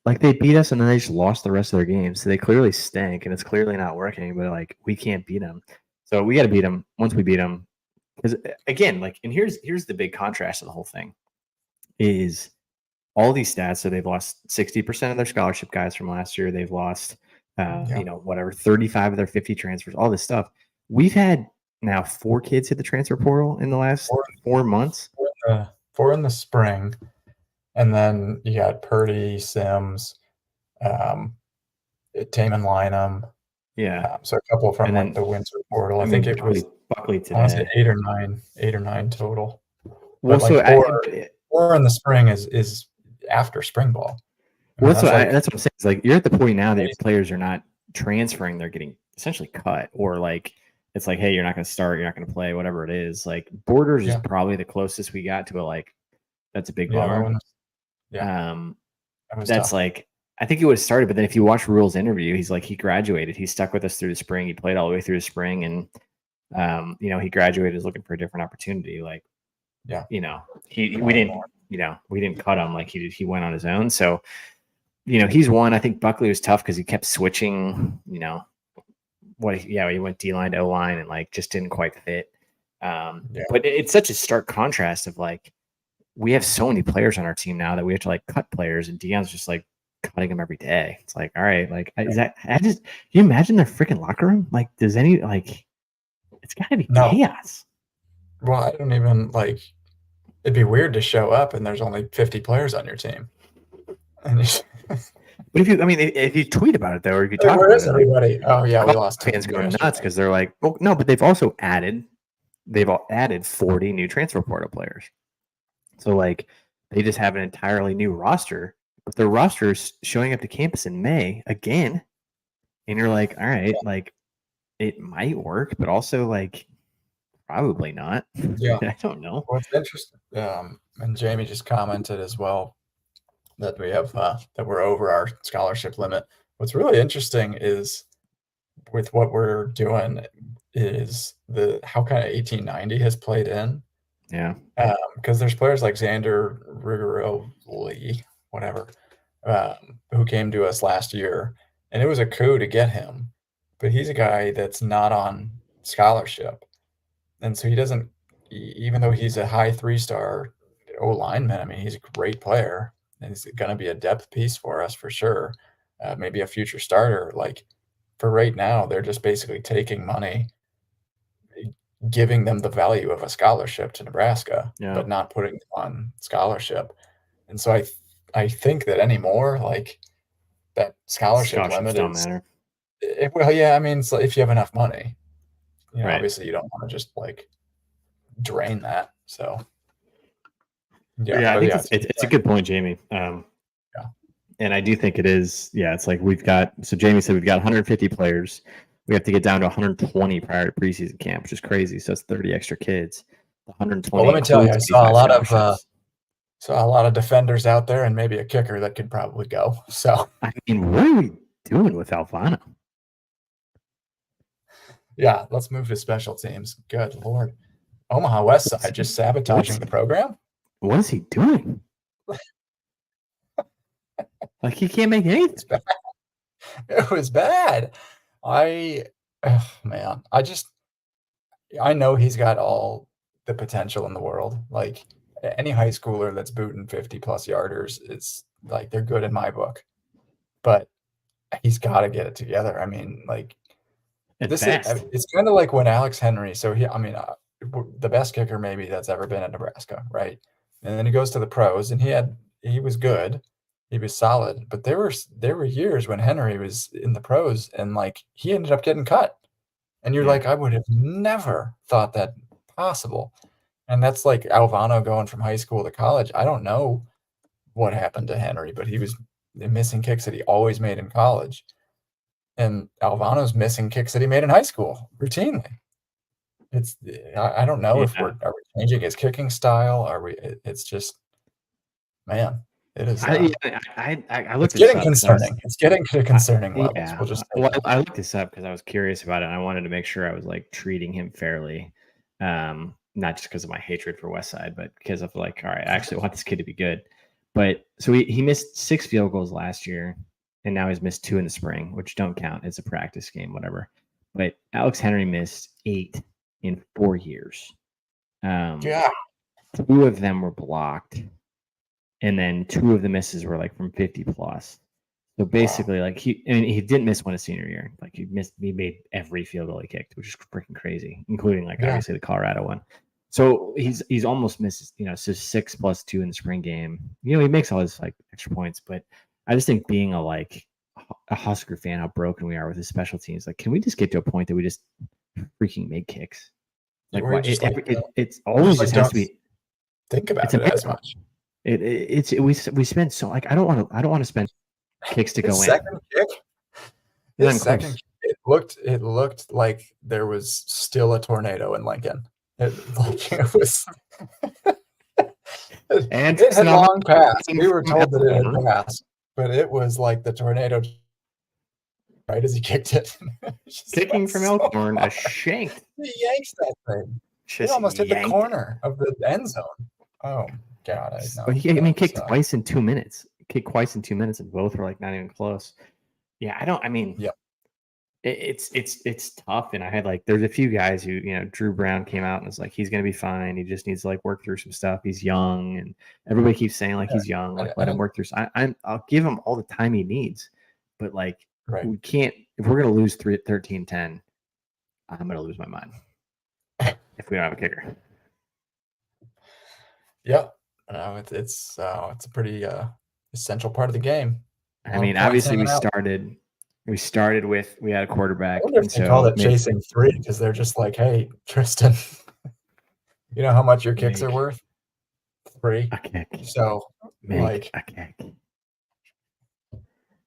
like they beat us and then they just lost the rest of their games. So they clearly stink and it's clearly not working. But like we can't beat them, so we got to beat them. Once we beat them, because again, like, and here's the big contrast of the whole thing is all these stats. So they've lost 60% of their scholarship guys from last year. They've lost, whatever, 35 of their 50 transfers, all this stuff. We've had now 4 kids hit the transfer portal in the last 4 months. 4 in the spring. And then you got Purdy, Sims, Taman Lynham. Yeah. So a couple from like the winter portal. I think it was Buckley today. I want to say 8 or 9 total. Well, but like 4 in the spring is after spring ball. Well, that's what I'm saying. It's like you're at the point now that your players are not transferring; they're getting essentially cut, or like it's like, hey, you're not going to start, you're not going to play, whatever it is. Like Borders is probably the closest we got to a like that's a big bummer. That's tough. Like I think he would have started, but then if you watch Rule's interview, he's like he graduated. He stuck with us through the spring. He played all the way through the spring, and he graduated, is looking for a different opportunity. Like, we didn't cut him. Like he went on his own. So, he's one. I think Buckley was tough because he kept switching. He went D line to O line and like just didn't quite fit. But it's such a stark contrast of like we have so many players on our team now that we have to like cut players, and Deion's just like cutting them every day. It's like, all right, like can you imagine their freaking locker room? Like, does any like it's gotta be chaos. Well, I don't even like it'd be weird to show up and there's only 50 players on your team. But if you tweet about it though, or if you talk where about is everybody? Oh yeah, we lost fans going nuts because they're like, well, no, but they've all added 40 new transfer portal players. So like they just have an entirely new roster, but their roster is showing up to campus in May again. And you're like, all right, like it might work, but also like probably not. Yeah. I don't know. What's interesting, and Jamie just commented as well that we have that we're over our scholarship limit. What's really interesting is with what we're doing is how kind of 1890 has played in. Yeah. Because there's players like Xander Rigoroli, whatever, who came to us last year, and it was a coup to get him. But he's a guy that's not on scholarship. And so he doesn't, even though he's a high 3-star O lineman, I mean, he's a great player and he's going to be a depth piece for us for sure. Maybe a future starter. Like for right now, they're just basically taking money, giving them the value of a scholarship to Nebraska, but not putting them on scholarship. And so I think that anymore, like that scholarship limit don't matter. Well, yeah, I mean, so if you have enough money, obviously you don't want to just like drain that. So I think it's a good point, Jamie. And I do think it is. Yeah, it's like Jamie said we've got 150 players. We have to get down to 120 prior to preseason camp, which is crazy. So it's 30 extra kids. 120. Well, let me tell you, I saw a lot of defenders out there, and maybe a kicker that could probably go. So I mean, what are we doing with Alfano? Yeah, let's move to special teams. Good Lord. Omaha West Side just sabotaging the program? What is he doing? Like he can't make anything. It was bad. I know he's got all the potential in the world. Like any high schooler that's booting 50 plus yarders, it's like they're good in my book. But he's got to get it together. I mean, like it's kind of like when Alex Henry. So the best kicker maybe that's ever been at Nebraska, right? And then he goes to the pros, and he was good, He was solid, but there were years when Henry was in the pros and like he ended up getting cut. And you're Yeah. like, I would have never thought that possible. And that's like Alvano going from high school to college. I don't know what happened to Henry, but he was missing kicks that he always made in college. And Alvano's missing kicks that he made in high school routinely. It's I don't know if Yeah. are we changing his kicking style? Are we? It's just man, it is. I It's looked this getting up because I was concerning. It's getting to concerning levels. yeah. We'll just say Well, that. I looked this up because I was curious about it. And I wanted to make sure I was like treating him fairly, not just because of my hatred for West Side, but because of like, all right, I actually want this kid to be good. But so he missed 6 field goals last year, and now he's missed 2 in the spring, which don't count. It's a practice game, whatever. But Alex Henry missed 8 in 4 years. Yeah, 2 of them were blocked, and then 2 of the misses were like from 50 plus. So basically, like he didn't miss one his senior year. Like he made every field goal he kicked, which is freaking crazy, including like yeah. obviously the Colorado one. So he's almost missed, so 6 plus 2 in the spring game. He makes all his like extra points, but I just think being a Husker fan, how broken we are with his special teams. Like, can we just get to a point that we just freaking make kicks? Like, We're why just like it's always just has don't to be. think It's about a it as much. we spend so like I don't want to spend kicks to His go in. second kick, Not his even second close. kick, it looked like there was still a tornado in Lincoln. It And it had Tristan Allen long passed. We were from told that it Elkhorn, had passed, but it was like the tornado right as he kicked it. It just kicking went from so Elkhorn, a far. shank, He yanks that thing. It just almost hit the yanked it. corner of the end zone. Oh God, I But know. kicked twice in 2 minutes. Kicked twice in 2 minutes, and both were like not even close. Yeah, I mean, Yep. it's tough. And I had like, there's a few guys who, Drew Brown came out and was like, he's gonna be fine. He just needs to like work through some stuff. He's young, and everybody keeps saying like he's young, like let him work through. I'll give him all the time he needs, but like right. we can't. If we're gonna lose 13-10, I'm gonna lose my mind if we don't have a kicker. Yep. No, it's a pretty essential part of the game. I mean, obviously we started with we had a quarterback, I wonder and if they call so it chasing 3 because they're just like, hey, Tristan, you know how much your kicks are worth? 3. a kick. So Make like a kick.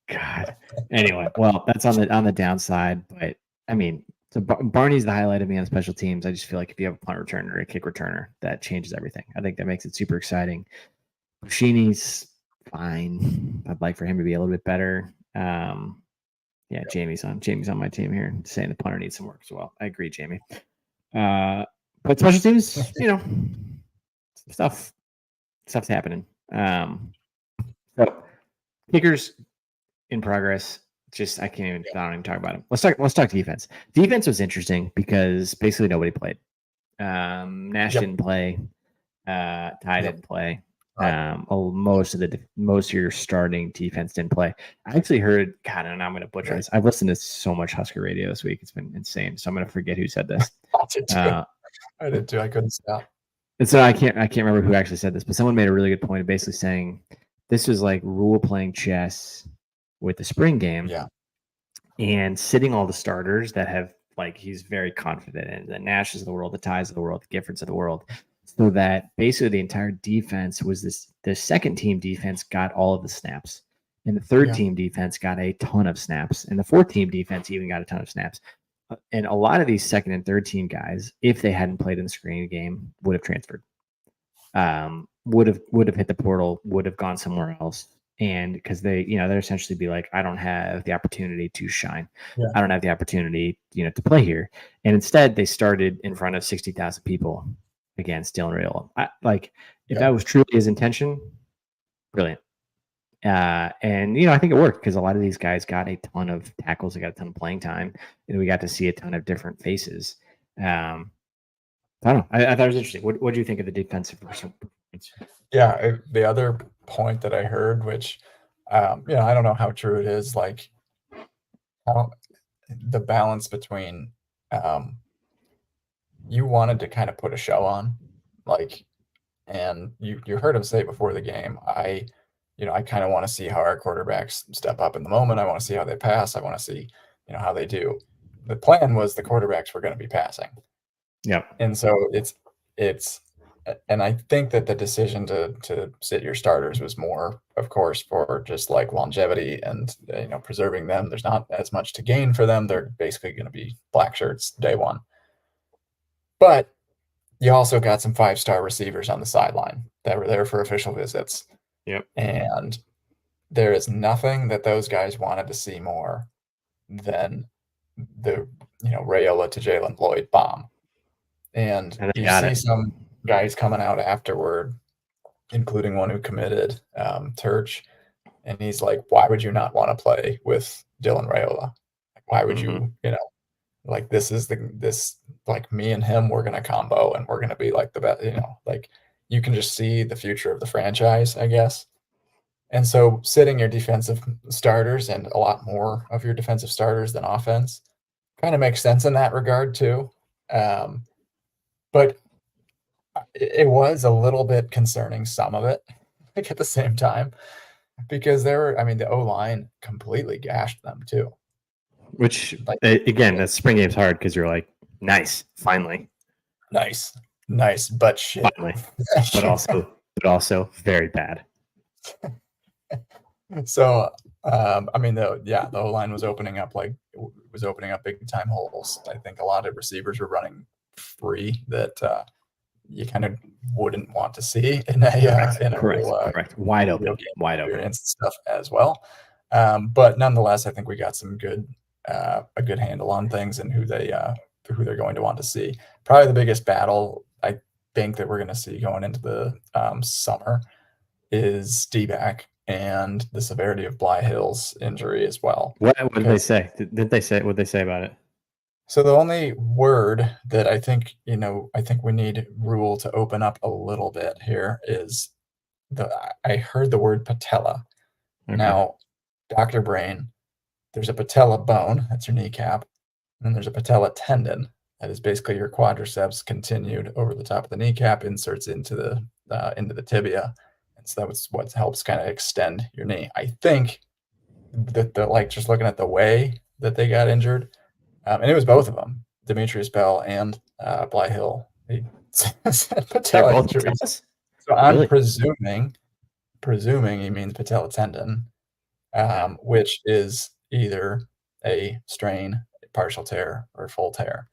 God. Anyway, well, that's on the downside, but I mean, so Barney's the highlight of me on special teams. I just feel like if you have a punt returner or a kick returner, that changes everything. I think that makes it super exciting. Bushini's fine. I'd like for him to be a little bit better. Yeah, Jamie's on my team here, saying the punter needs some work as well. I agree, Jamie. But special teams, stuff's happening. So kickers in progress. Just I don't even talk about them. Let's talk defense. Defense was interesting because basically nobody played. Nash didn't play. Ty didn't play. Most of your starting defense didn't play. I actually heard, God, and I'm going to butcher this. I've listened to so much Husker radio this week. It's been insane. So I'm going to forget who said this. I did too. I couldn't stop. And so I can't remember who actually said this, but someone made a really good point of basically saying this was like Rule playing chess with the spring game. Yeah. And sitting all the starters that have like he's very confident in the Nashes of the world, the Ties of the world, the Giffords of the world. So that basically the entire defense was the second team defense got all of the snaps. And the third team defense got a ton of snaps. And the fourth team defense even got a ton of snaps. And a lot of these second and third team guys, if they hadn't played in the screen game, would have transferred. Would have hit the portal, would have gone somewhere else. And because they'd essentially be like, I don't have the opportunity to shine. Yeah. I don't have the opportunity, to play here. And instead they started in front of 60,000 people against Dylan Raiola. If that was truly his intention, brilliant. And I think it worked because a lot of these guys got a ton of tackles, they got a ton of playing time, and we got to see a ton of different faces. I don't know. I thought it was interesting. What do you think of the defensive performance? Yeah, the other point that I heard, which I don't know how true it is, like how the balance between you wanted to kind of put a show on, like, and you heard him say before the game, I kind of want to see how our quarterbacks step up in the moment. I want to see how they pass. I want to see, how they do. The plan was the quarterbacks were going to be passing. Yep. And so and I think that the decision to sit your starters was more, of course, for just like longevity and preserving them. There's not as much to gain for them. They're basically going to be black shirts day one. But you also got some 5-star receivers on the sideline that were there for official visits. Yep. And there is nothing that those guys wanted to see more than the Raiola to Jalen Lloyd bomb. And they you got see it. some guys coming out afterward, including one who committed, Turch, and he's like, "Why would you not want to play with Dylan Raiola? Why would you, like this like me and him, we're gonna combo and we're gonna be like the best, like you can just see the future of the franchise, I guess." And so sitting your defensive starters and a lot more of your defensive starters than offense kind of makes sense in that regard too. But it was a little bit concerning, some of it, like at the same time, because the O-line completely gashed them too. Which, Like, again, that spring game's hard because you're like, nice, finally. nice, but shit. Finally. but also very bad. So, the O-line was opening up big time holes. I think a lot of receivers were running free that you kind of wouldn't want to see in a correct. Wide open and stuff as well. But nonetheless, I think we got a good handle on things and who they're going to want to see. Probably the biggest battle I think that we're going to see going into the summer is D-back and the severity of Bly Hill's injury as well. What did they say? What did they say about it? So the only word that I think we need Rule to open up a little bit here is I heard the word patella. Okay. Now, Dr. Brain, there's a patella bone, that's your kneecap, and then there's a patella tendon, that is basically your quadriceps continued over the top of the kneecap, inserts into the tibia. And so that's what helps kind of extend your knee. I think that just looking at the way that they got injured, and it was both of them, Demetrius Bell and Bly Hill. Patella injuries. So I'm presuming he means patella tendon, which is either a strain, a partial tear, or full tear.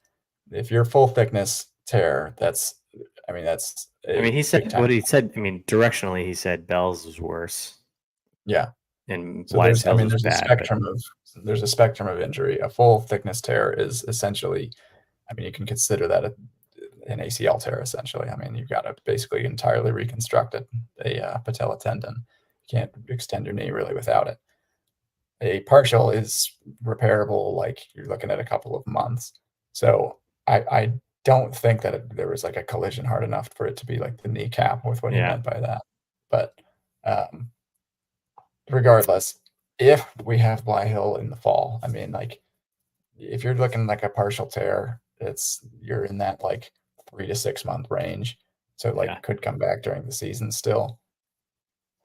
If you're full thickness tear, he said what he said. Directionally, he said Bell's was worse. Yeah. And so there's a spectrum of injury. A full thickness tear is essentially, you can consider that an ACL tear essentially. You've got to basically entirely reconstruct a patella tendon. You can't extend your knee really without it. A partial is repairable, like you're looking at a couple of months. So I don't think that there was like a collision hard enough for it to be like the kneecap with what he meant by that. But regardless, if we have Bly Hill in the fall, if you're looking like a partial tear, you're in that like 3 to 6 month range. So could come back during the season still.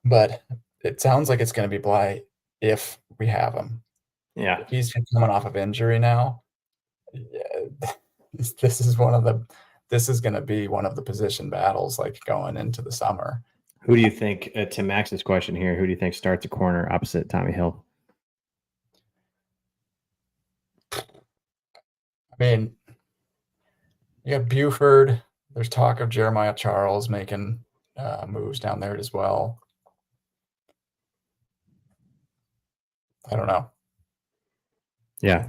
But it sounds like it's going to be Bly if we have him. Yeah. If he's coming off of injury now, this is going to be one of the position battles going into the summer. Who do you think, to Max's question here, who do you think starts a corner opposite Tommy Hill? You got Buford. There's talk of Jeremiah Charles making moves down there as well. I don't know. Yeah. I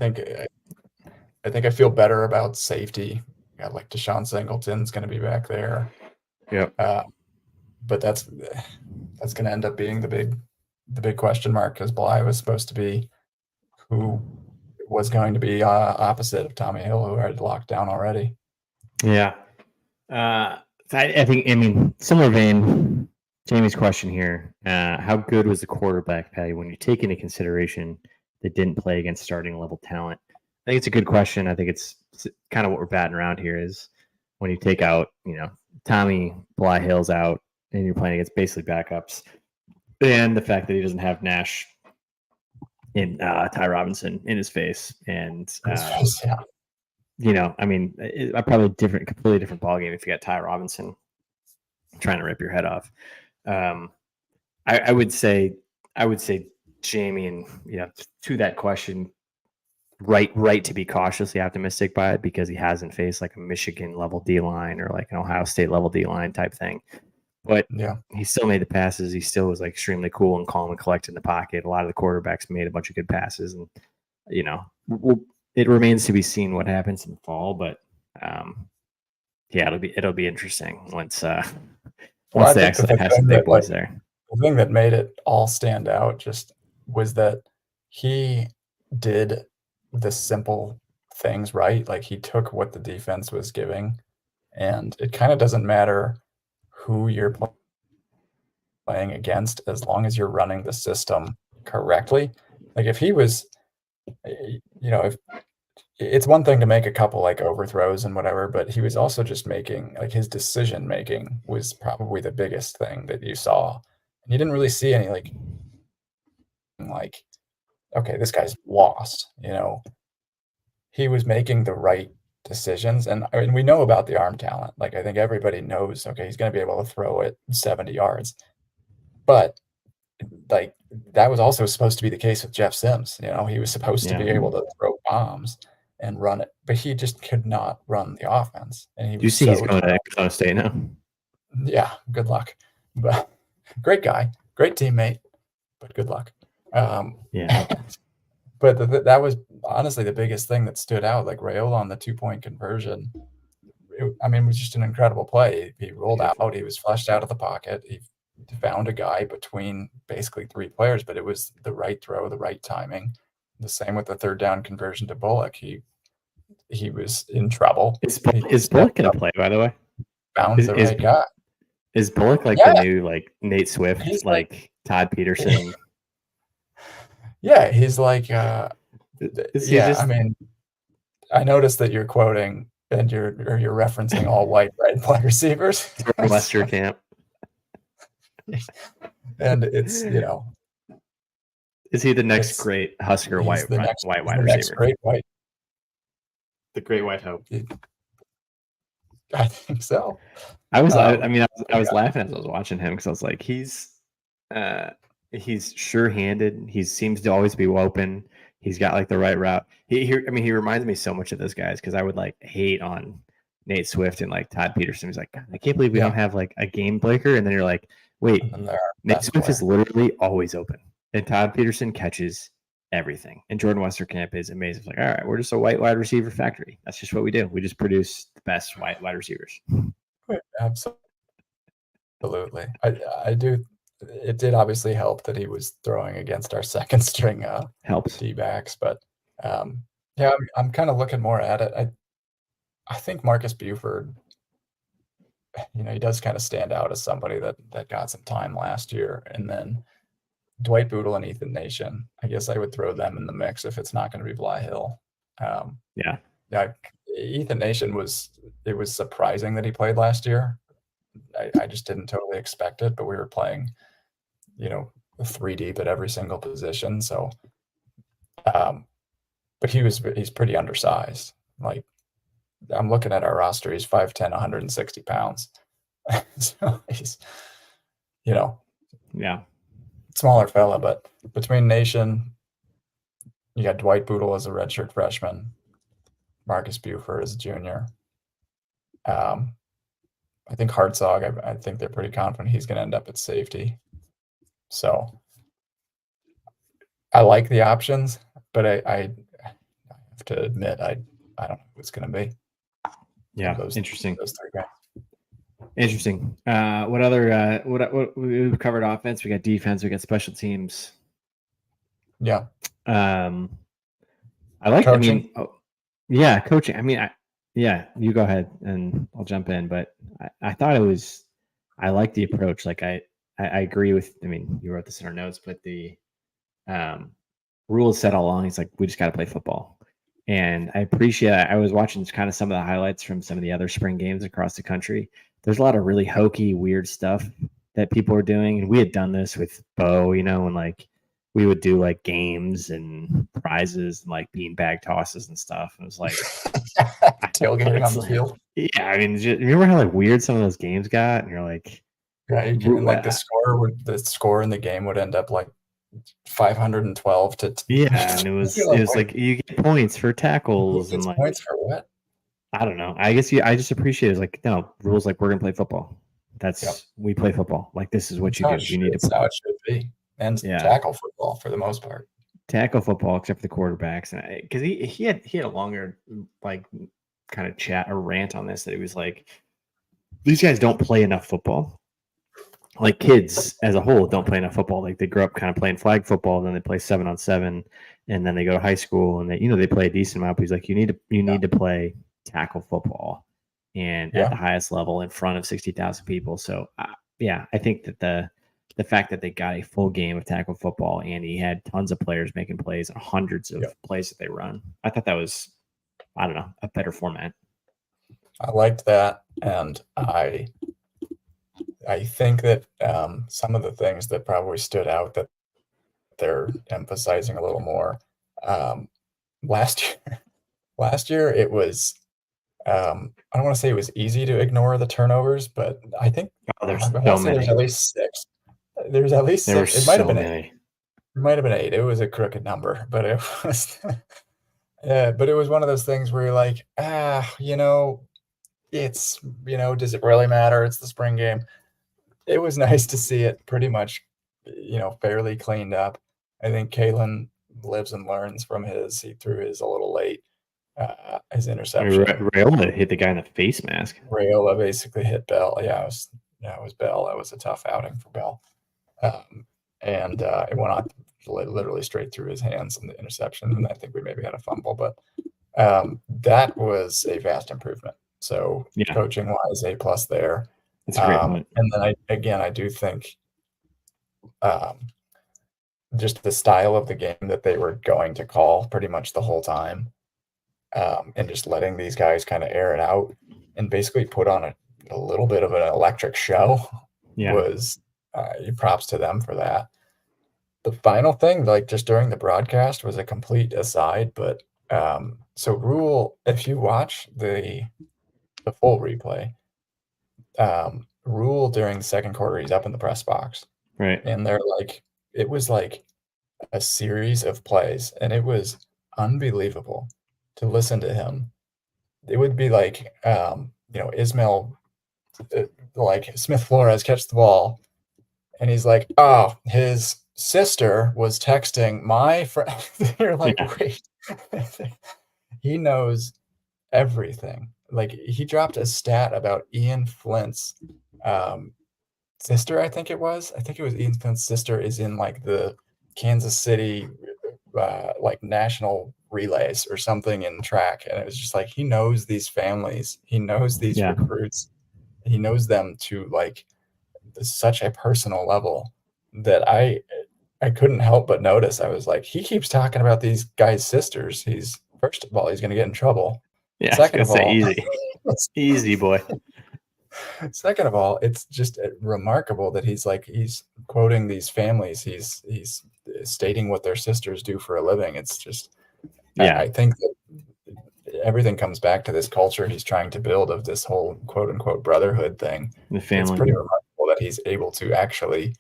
think I feel better about safety. Got like Deshaun Singleton's going to be back there. Yeah. But that's going to end up being the big question mark, because Bly was supposed to be who was going to be opposite of Tommy Hill, who had locked down already. Yeah. I think, similar vein, Jamie's question here, how good was the quarterback play when you take into consideration that didn't play against starting level talent? I think it's a good question. I think it's kind of what we're batting around here is when you take out, Tommy, Bly Hill's out, and you're playing against basically backups. And the fact that he doesn't have Nash in Ty Robinson in his face. And, Yeah. I mean, probably completely different ballgame if you got Ty Robinson trying to rip your head off. I would say Jamie, and to that question, right to be cautiously optimistic by it because he hasn't faced like a Michigan level D line or like an Ohio State level D line type thing. But Yeah. he still made the passes. He still was like extremely cool and calm and collected in the pocket. A lot of the quarterbacks made a bunch of good passes, and it remains to be seen what happens in the fall. But it'll be interesting once Well, they actually have some big boys there. The thing that made it all stand out just was that he did the simple things right. Like he took what the defense was giving, and it kind of doesn't matter who you're playing against as long as you're running the system correctly. Like if he was, if it's one thing to make a couple like overthrows and whatever, but he was also just making like his decision making was probably the biggest thing that you saw. And you didn't really see any like, okay, this guy's lost, he was making the right decisions. And I mean, we know about the arm talent. Like I think everybody knows, okay, he's going to be able to throw it 70 yards. But like that was also supposed to be the case with Jeff Sims. He was supposed to be able to throw bombs and run it, but he just could not run the offense. And he was you see he's going to Arizona State now? Yeah, good luck. But great guy, great teammate, but good luck. Yeah. But that was honestly the biggest thing that stood out. Like Raiola on the 2-point conversion. It was just an incredible play. He rolled out. He was flushed out of the pocket. He found a guy between basically three players, but it was the right throw, the right timing. The same with the third down conversion to Bullock. He was in trouble. Is Bullock going to play, by the way? Found the right guy. Is Bullock like the new like Nate Swift, He's like Todd Peterson? Yeah, he's like I noticed that you're quoting and you're referencing all white wide receivers from Lester camp. And it's, is he the next great Husker white wide receiver? Great white. The great white hope. I think so. I was laughing as I was watching him because I was like, he's sure-handed. He seems to always be open. He's got like the right route. He reminds me so much of those guys because I would like hate on Nate Swift and like Todd Peterson. He's like, I can't believe we don't have like a game breaker. And then you're like, wait, Nate Swift is literally always open, and Todd Peterson catches everything. And Jordan Westerkamp is amazing. It's like, all right, we're just a white wide receiver factory. That's just what we do. We just produce the best white wide receivers. Absolutely. I do. It did obviously help that he was throwing against our second string helps D-backs, but I'm kind of looking more at it. I think Marcus Buford, he does kind of stand out as somebody that got some time last year. And then Dwight Boodle and Ethan Nation, I guess I would throw them in the mix if it's not going to be Bly Hill. Ethan Nation it was surprising that he played last year. I just didn't totally expect it, but we were playing, 3 deep at every single position. So, but he's pretty undersized. Like I'm looking at our roster, he's 5'10", 160 pounds. So he's, smaller fella, but between Nation, you got Dwight Boodle as a redshirt freshman, Marcus Buford as a junior. I think Hartzog, I think they're pretty confident he's going to end up at safety. So I like the options, but I have to admit, I don't know who it's going to be. Yeah, interesting. Those 3 guys. Interesting. What other? What we've covered offense. We got defense. We got special teams. Yeah. I like. Coaching. Coaching. You go ahead and I'll jump in. But I thought it was. I like the approach. Like I agree with. You wrote this in our notes, but the rule is set all along. It's like we just got to play football. And I appreciate it. I was watching kind of some of the highlights from some of the other spring games across the country. There's a lot of really hokey, weird stuff that people were doing. And we had done this with Bo, you know, and like we would do like games and prizes and like beanbag tosses and stuff. And it was like tailgating on the like, field. yeah, I mean, remember how like weird some of those games got? And you're like, Right, and like the score in the game would end up like 512 to. yeah, and it was like you get points for tackles and It's like points for what? I don't know. I just appreciate it. It's like no rules. Like we're gonna play football. We play football. Like this is what you do. You need to play. How it should be, and tackle football for the most part. Tackle football, except for the quarterbacks, and because he had a longer like kind of chat or rant on this that he was like, these guys don't play enough football. Like kids as a whole don't play enough football. Like they grow up kind of playing flag football, then they play 7-on-7, and then they go to high school and they play a decent amount. But he's like, you need to play tackle football and at the highest level in front of 60,000 people. So I think that the fact that they got a full game of tackle football and he had tons of players making plays and hundreds of plays that they run, I thought that was, I don't know, a better format. I liked that, and I think that some of the things that probably stood out that they're emphasizing a little more. Last year it was I don't want to say it was easy to ignore the turnovers, but I think there's at least 6. There's at least 6. It might have been 8. It might have been 8. It was a crooked number, but it was but it was one of those things where you're like, it's, does it really matter? It's the spring game. It was nice to see it pretty much, fairly cleaned up. I think Kalen lives and learns from his. He threw his a little late, his interception. Raiola hit the guy in the face mask. Raiola basically hit Bell. Yeah, it was Bell. That was a tough outing for Bell. And it went on literally straight through his hands in the interception. And I think we maybe had a fumble, but that was a vast improvement. So coaching wise, A+ there. That's a great point. And then I do think just the style of the game that they were going to call pretty much the whole time, and just letting these guys kind of air it out and basically put on a little bit of an electric show was props to them for that. The final thing, like just during the broadcast, was a complete aside, but so Rule, if you watch the full replay, Rule during the second quarter, he's up in the press box. Right. And they're like, it was like a series of plays, and it was unbelievable to listen to him. It would be like, Ismail, like Smith Flores catch the ball, and he's like, oh, his sister was texting my friend. You're like, wait, he knows everything. Like he dropped a stat about Ian Flint's sister. I think it was Ian Flint's sister is in like the Kansas City like national relays or something in track, and it was just like he knows these families, he knows these recruits, he knows them to like such a personal level that I couldn't help but notice. I was like, he keeps talking about these guys' sisters. He's first of all, he's going to get in trouble. Yeah, second of all, easy boy. Second of all, it's just remarkable that he's quoting these families. He's stating what their sisters do for a living. It's just, I think that everything comes back to this culture he's trying to build of this whole quote unquote brotherhood thing. The family. It's pretty remarkable that he's able to actually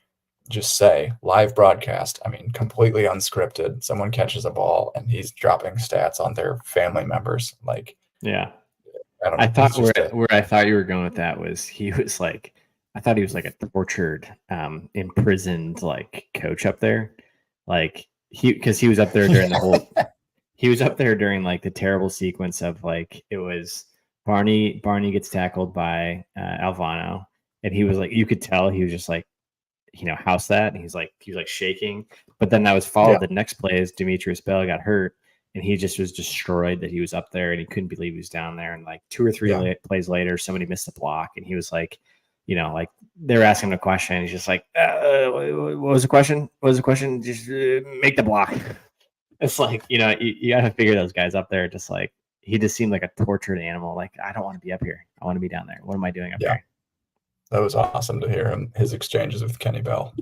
just say live broadcast. I mean, completely unscripted. Someone catches a ball and he's dropping stats on their family members. Like, I thought where I thought you were going with that was I thought he was like a tortured, imprisoned like coach up there, like because he was up there during the whole. He was up there during like the terrible sequence of like it was Barney gets tackled by Alvano, and he was like you could tell he was just like house that, and he was like shaking, but then that was followed. The next play is Demetrius Bell got hurt. And he just was destroyed that he was up there and he couldn't believe he was down there. And like 2 or 3 plays later, somebody missed a block and he was like, like they were asking him a question. And he's just like, what was the question? What was the question? Just make the block. It's like, you got to figure those guys up there. Just like, he just seemed like a tortured animal. Like, I don't want to be up here. I want to be down there. What am I doing up here? was awesome to hear his exchanges with Kenny Bell.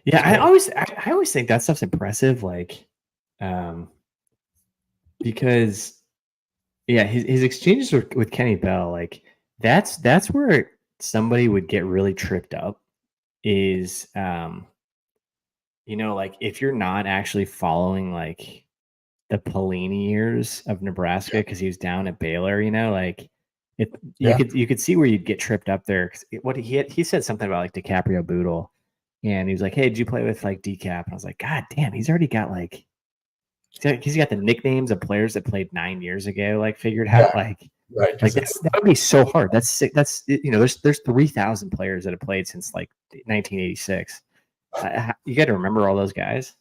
Yeah, I always think that stuff's impressive, like, because his exchanges with Kenny Bell, like that's where somebody would get really tripped up is, like if you're not actually following like the Pelini years of Nebraska because he was down at Baylor, like you could see where you'd get tripped up there. What he said something about like DiCaprio Boodle, and he was like, "Hey, did you play with like Decap?" And I was like, "God damn, he's already got like he's got the nicknames of players that played 9 years ago like figured out like." Right, Like that would be so hard. That's sick. That's there's 3,000 players that have played since like 1986. You got to remember all those guys.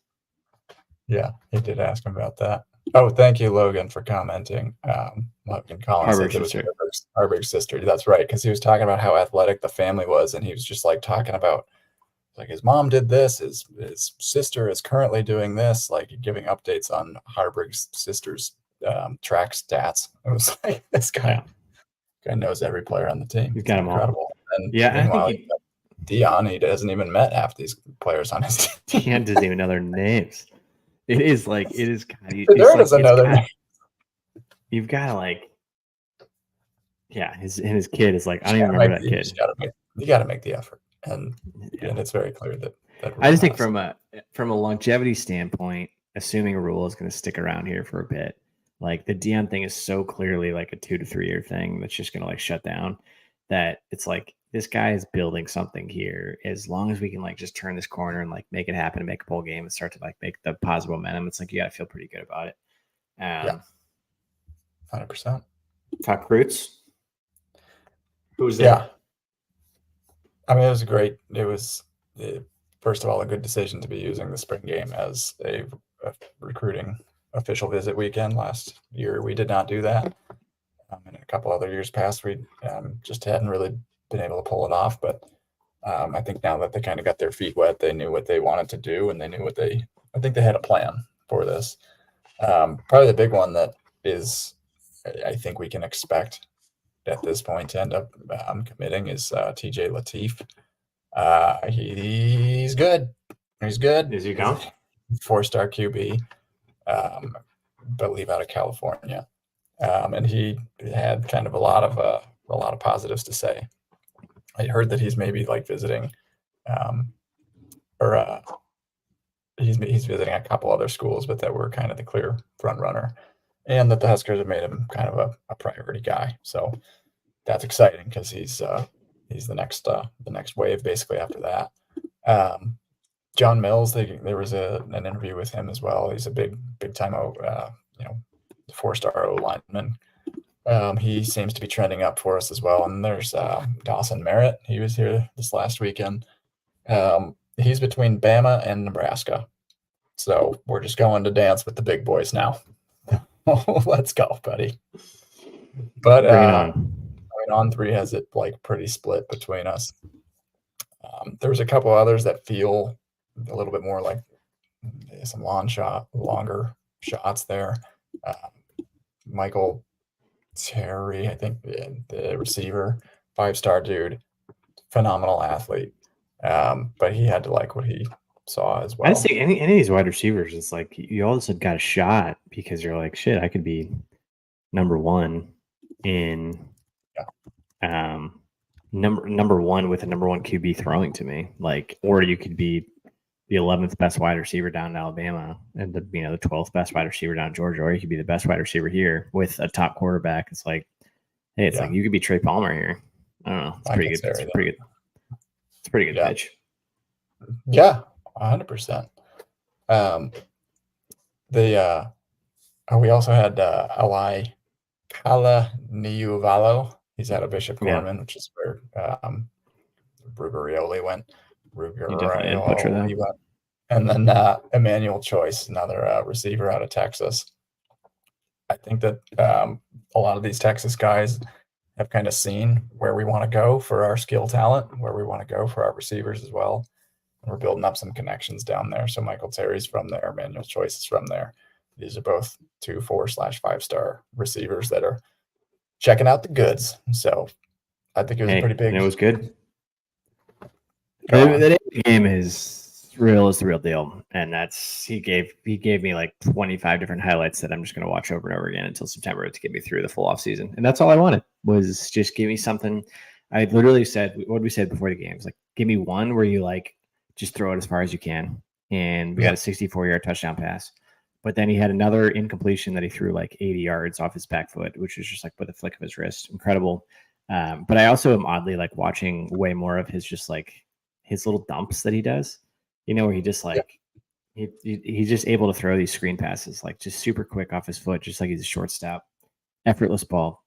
Yeah, he did ask him about that. Oh, thank you, Logan, for commenting. Logan Collins says it was Harburg's sister. That's right, because he was talking about how athletic the family was, and he was just like talking about like his mom did this, his sister is currently doing this, like giving updates on Harburg's sister's track stats. It was like this guy knows every player on the team. He's got them incredible. all. And yeah, meanwhile, Dion, he hasn't even met half these players on his team. Dion doesn't even know their names. It is like it is. God, there doesn't know their name. You've got to like, his kid is like, I don't even remember that kid. You got to make the effort, and it's very clear that I just think from a longevity standpoint, assuming a rule is going to stick around here for a bit, like the Dion thing is so clearly like a 2 to 3 year thing that's just going to like shut down. That it's like this guy is building something here. As long as we can like just turn this corner and like make it happen and make a bowl game and start to like make the positive momentum, it's like you got to feel pretty good about it. 100%. Top recruits. Who's there? Yeah. I mean, it was first of all, a good decision to be using the spring game as a recruiting official visit weekend. Last year, we did not do that. And a couple other years past, we just hadn't really been able to pull it off. But I think now that they kind of got their feet wet, they knew what they wanted to do, and they knew I think they had a plan for this. Probably the big one that is, I think we can expect at this point to end up committing is TJ Lateef. He's good. He's good. Is he gone? 4-star QB, believe out of California. And he had kind of a lot of positives to say. I heard that he's maybe like visiting, he's visiting a couple other schools, but that we're kind of the clear front runner, and that the Huskers have made him kind of a priority guy. So that's exciting because he's the next wave basically after that. John Mills, there was an interview with him as well. He's a big time 4-star O lineman. He seems to be trending up for us as well. And there's Dawson Merritt. He was here this last weekend. He's between Bama and Nebraska. So we're just going to dance with the big boys now. Let's go, buddy. But bring it on. On3 has it like pretty split between us. There's a couple others that feel a little bit more like some longer shots there. Michael Terry, I think the receiver, 5-star dude, phenomenal athlete. But he had to like what he saw as well. I just think any of these wide receivers, it's like you all of a sudden got a shot because you're like, shit, I could be number one in number one with a number one QB throwing to me, like, or you could be the 11th best wide receiver down in Alabama and the 12th best wide receiver down in Georgia, or you could be the best wide receiver here with a top quarterback. It's like, hey, it's like you could be Trey Palmer here. I don't know. It's pretty good. It's pretty good. It's a pretty good pitch. Yeah, 100%. We also had Ali Kalaniuvalo. He's out of Bishop Gorman, which is where Raiola went. Raiola went. And then Emmanuel Choice, another receiver out of Texas. I think that a lot of these Texas guys have kind of seen where we want to go for our skill talent, where we want to go for our receivers as well. And we're building up some connections down there. So Michael Terry's from there. Emmanuel Choice is from there. These are both 2 4/5-star receivers that are checking out the goods. So I think it was pretty big. And it was good. Go on. The game is the real deal, and he gave me like 25 different highlights that I'm just going to watch over and over again until September to get me through the full off season. And that's all I wanted, was just give me something. I literally said what we said before the games, like give me one where you like just throw it as far as you can, and we got a 64-yard touchdown pass. But then he had another incompletion that he threw like 80 yards off his back foot, which was just like with a flick of his wrist, incredible. But I also am oddly like watching way more of his just like his little dumps that he does, where he just like he's just able to throw these screen passes like just super quick off his foot, just like he's a shortstop, effortless ball.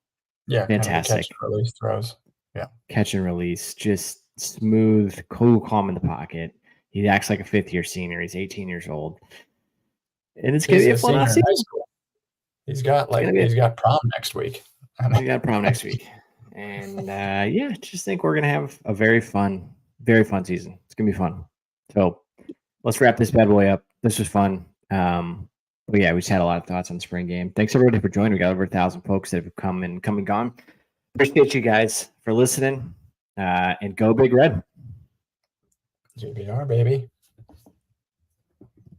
Yeah, fantastic. Kind of catch and release throws. Yeah, catch and release, just smooth, cool, calm in the pocket. He acts like a fifth-year senior. He's 18 years old, and it's gonna be a fun off season. He's got prom next week. We got prom next week, and just think we're gonna have a very fun season. It's gonna be fun. So let's wrap this bad boy up. This was fun. But yeah, we just had a lot of thoughts on the spring game. Thanks everybody for joining. We got over 1,000 folks that have come and gone. Appreciate you guys for listening. And go Big Red. JBR, baby.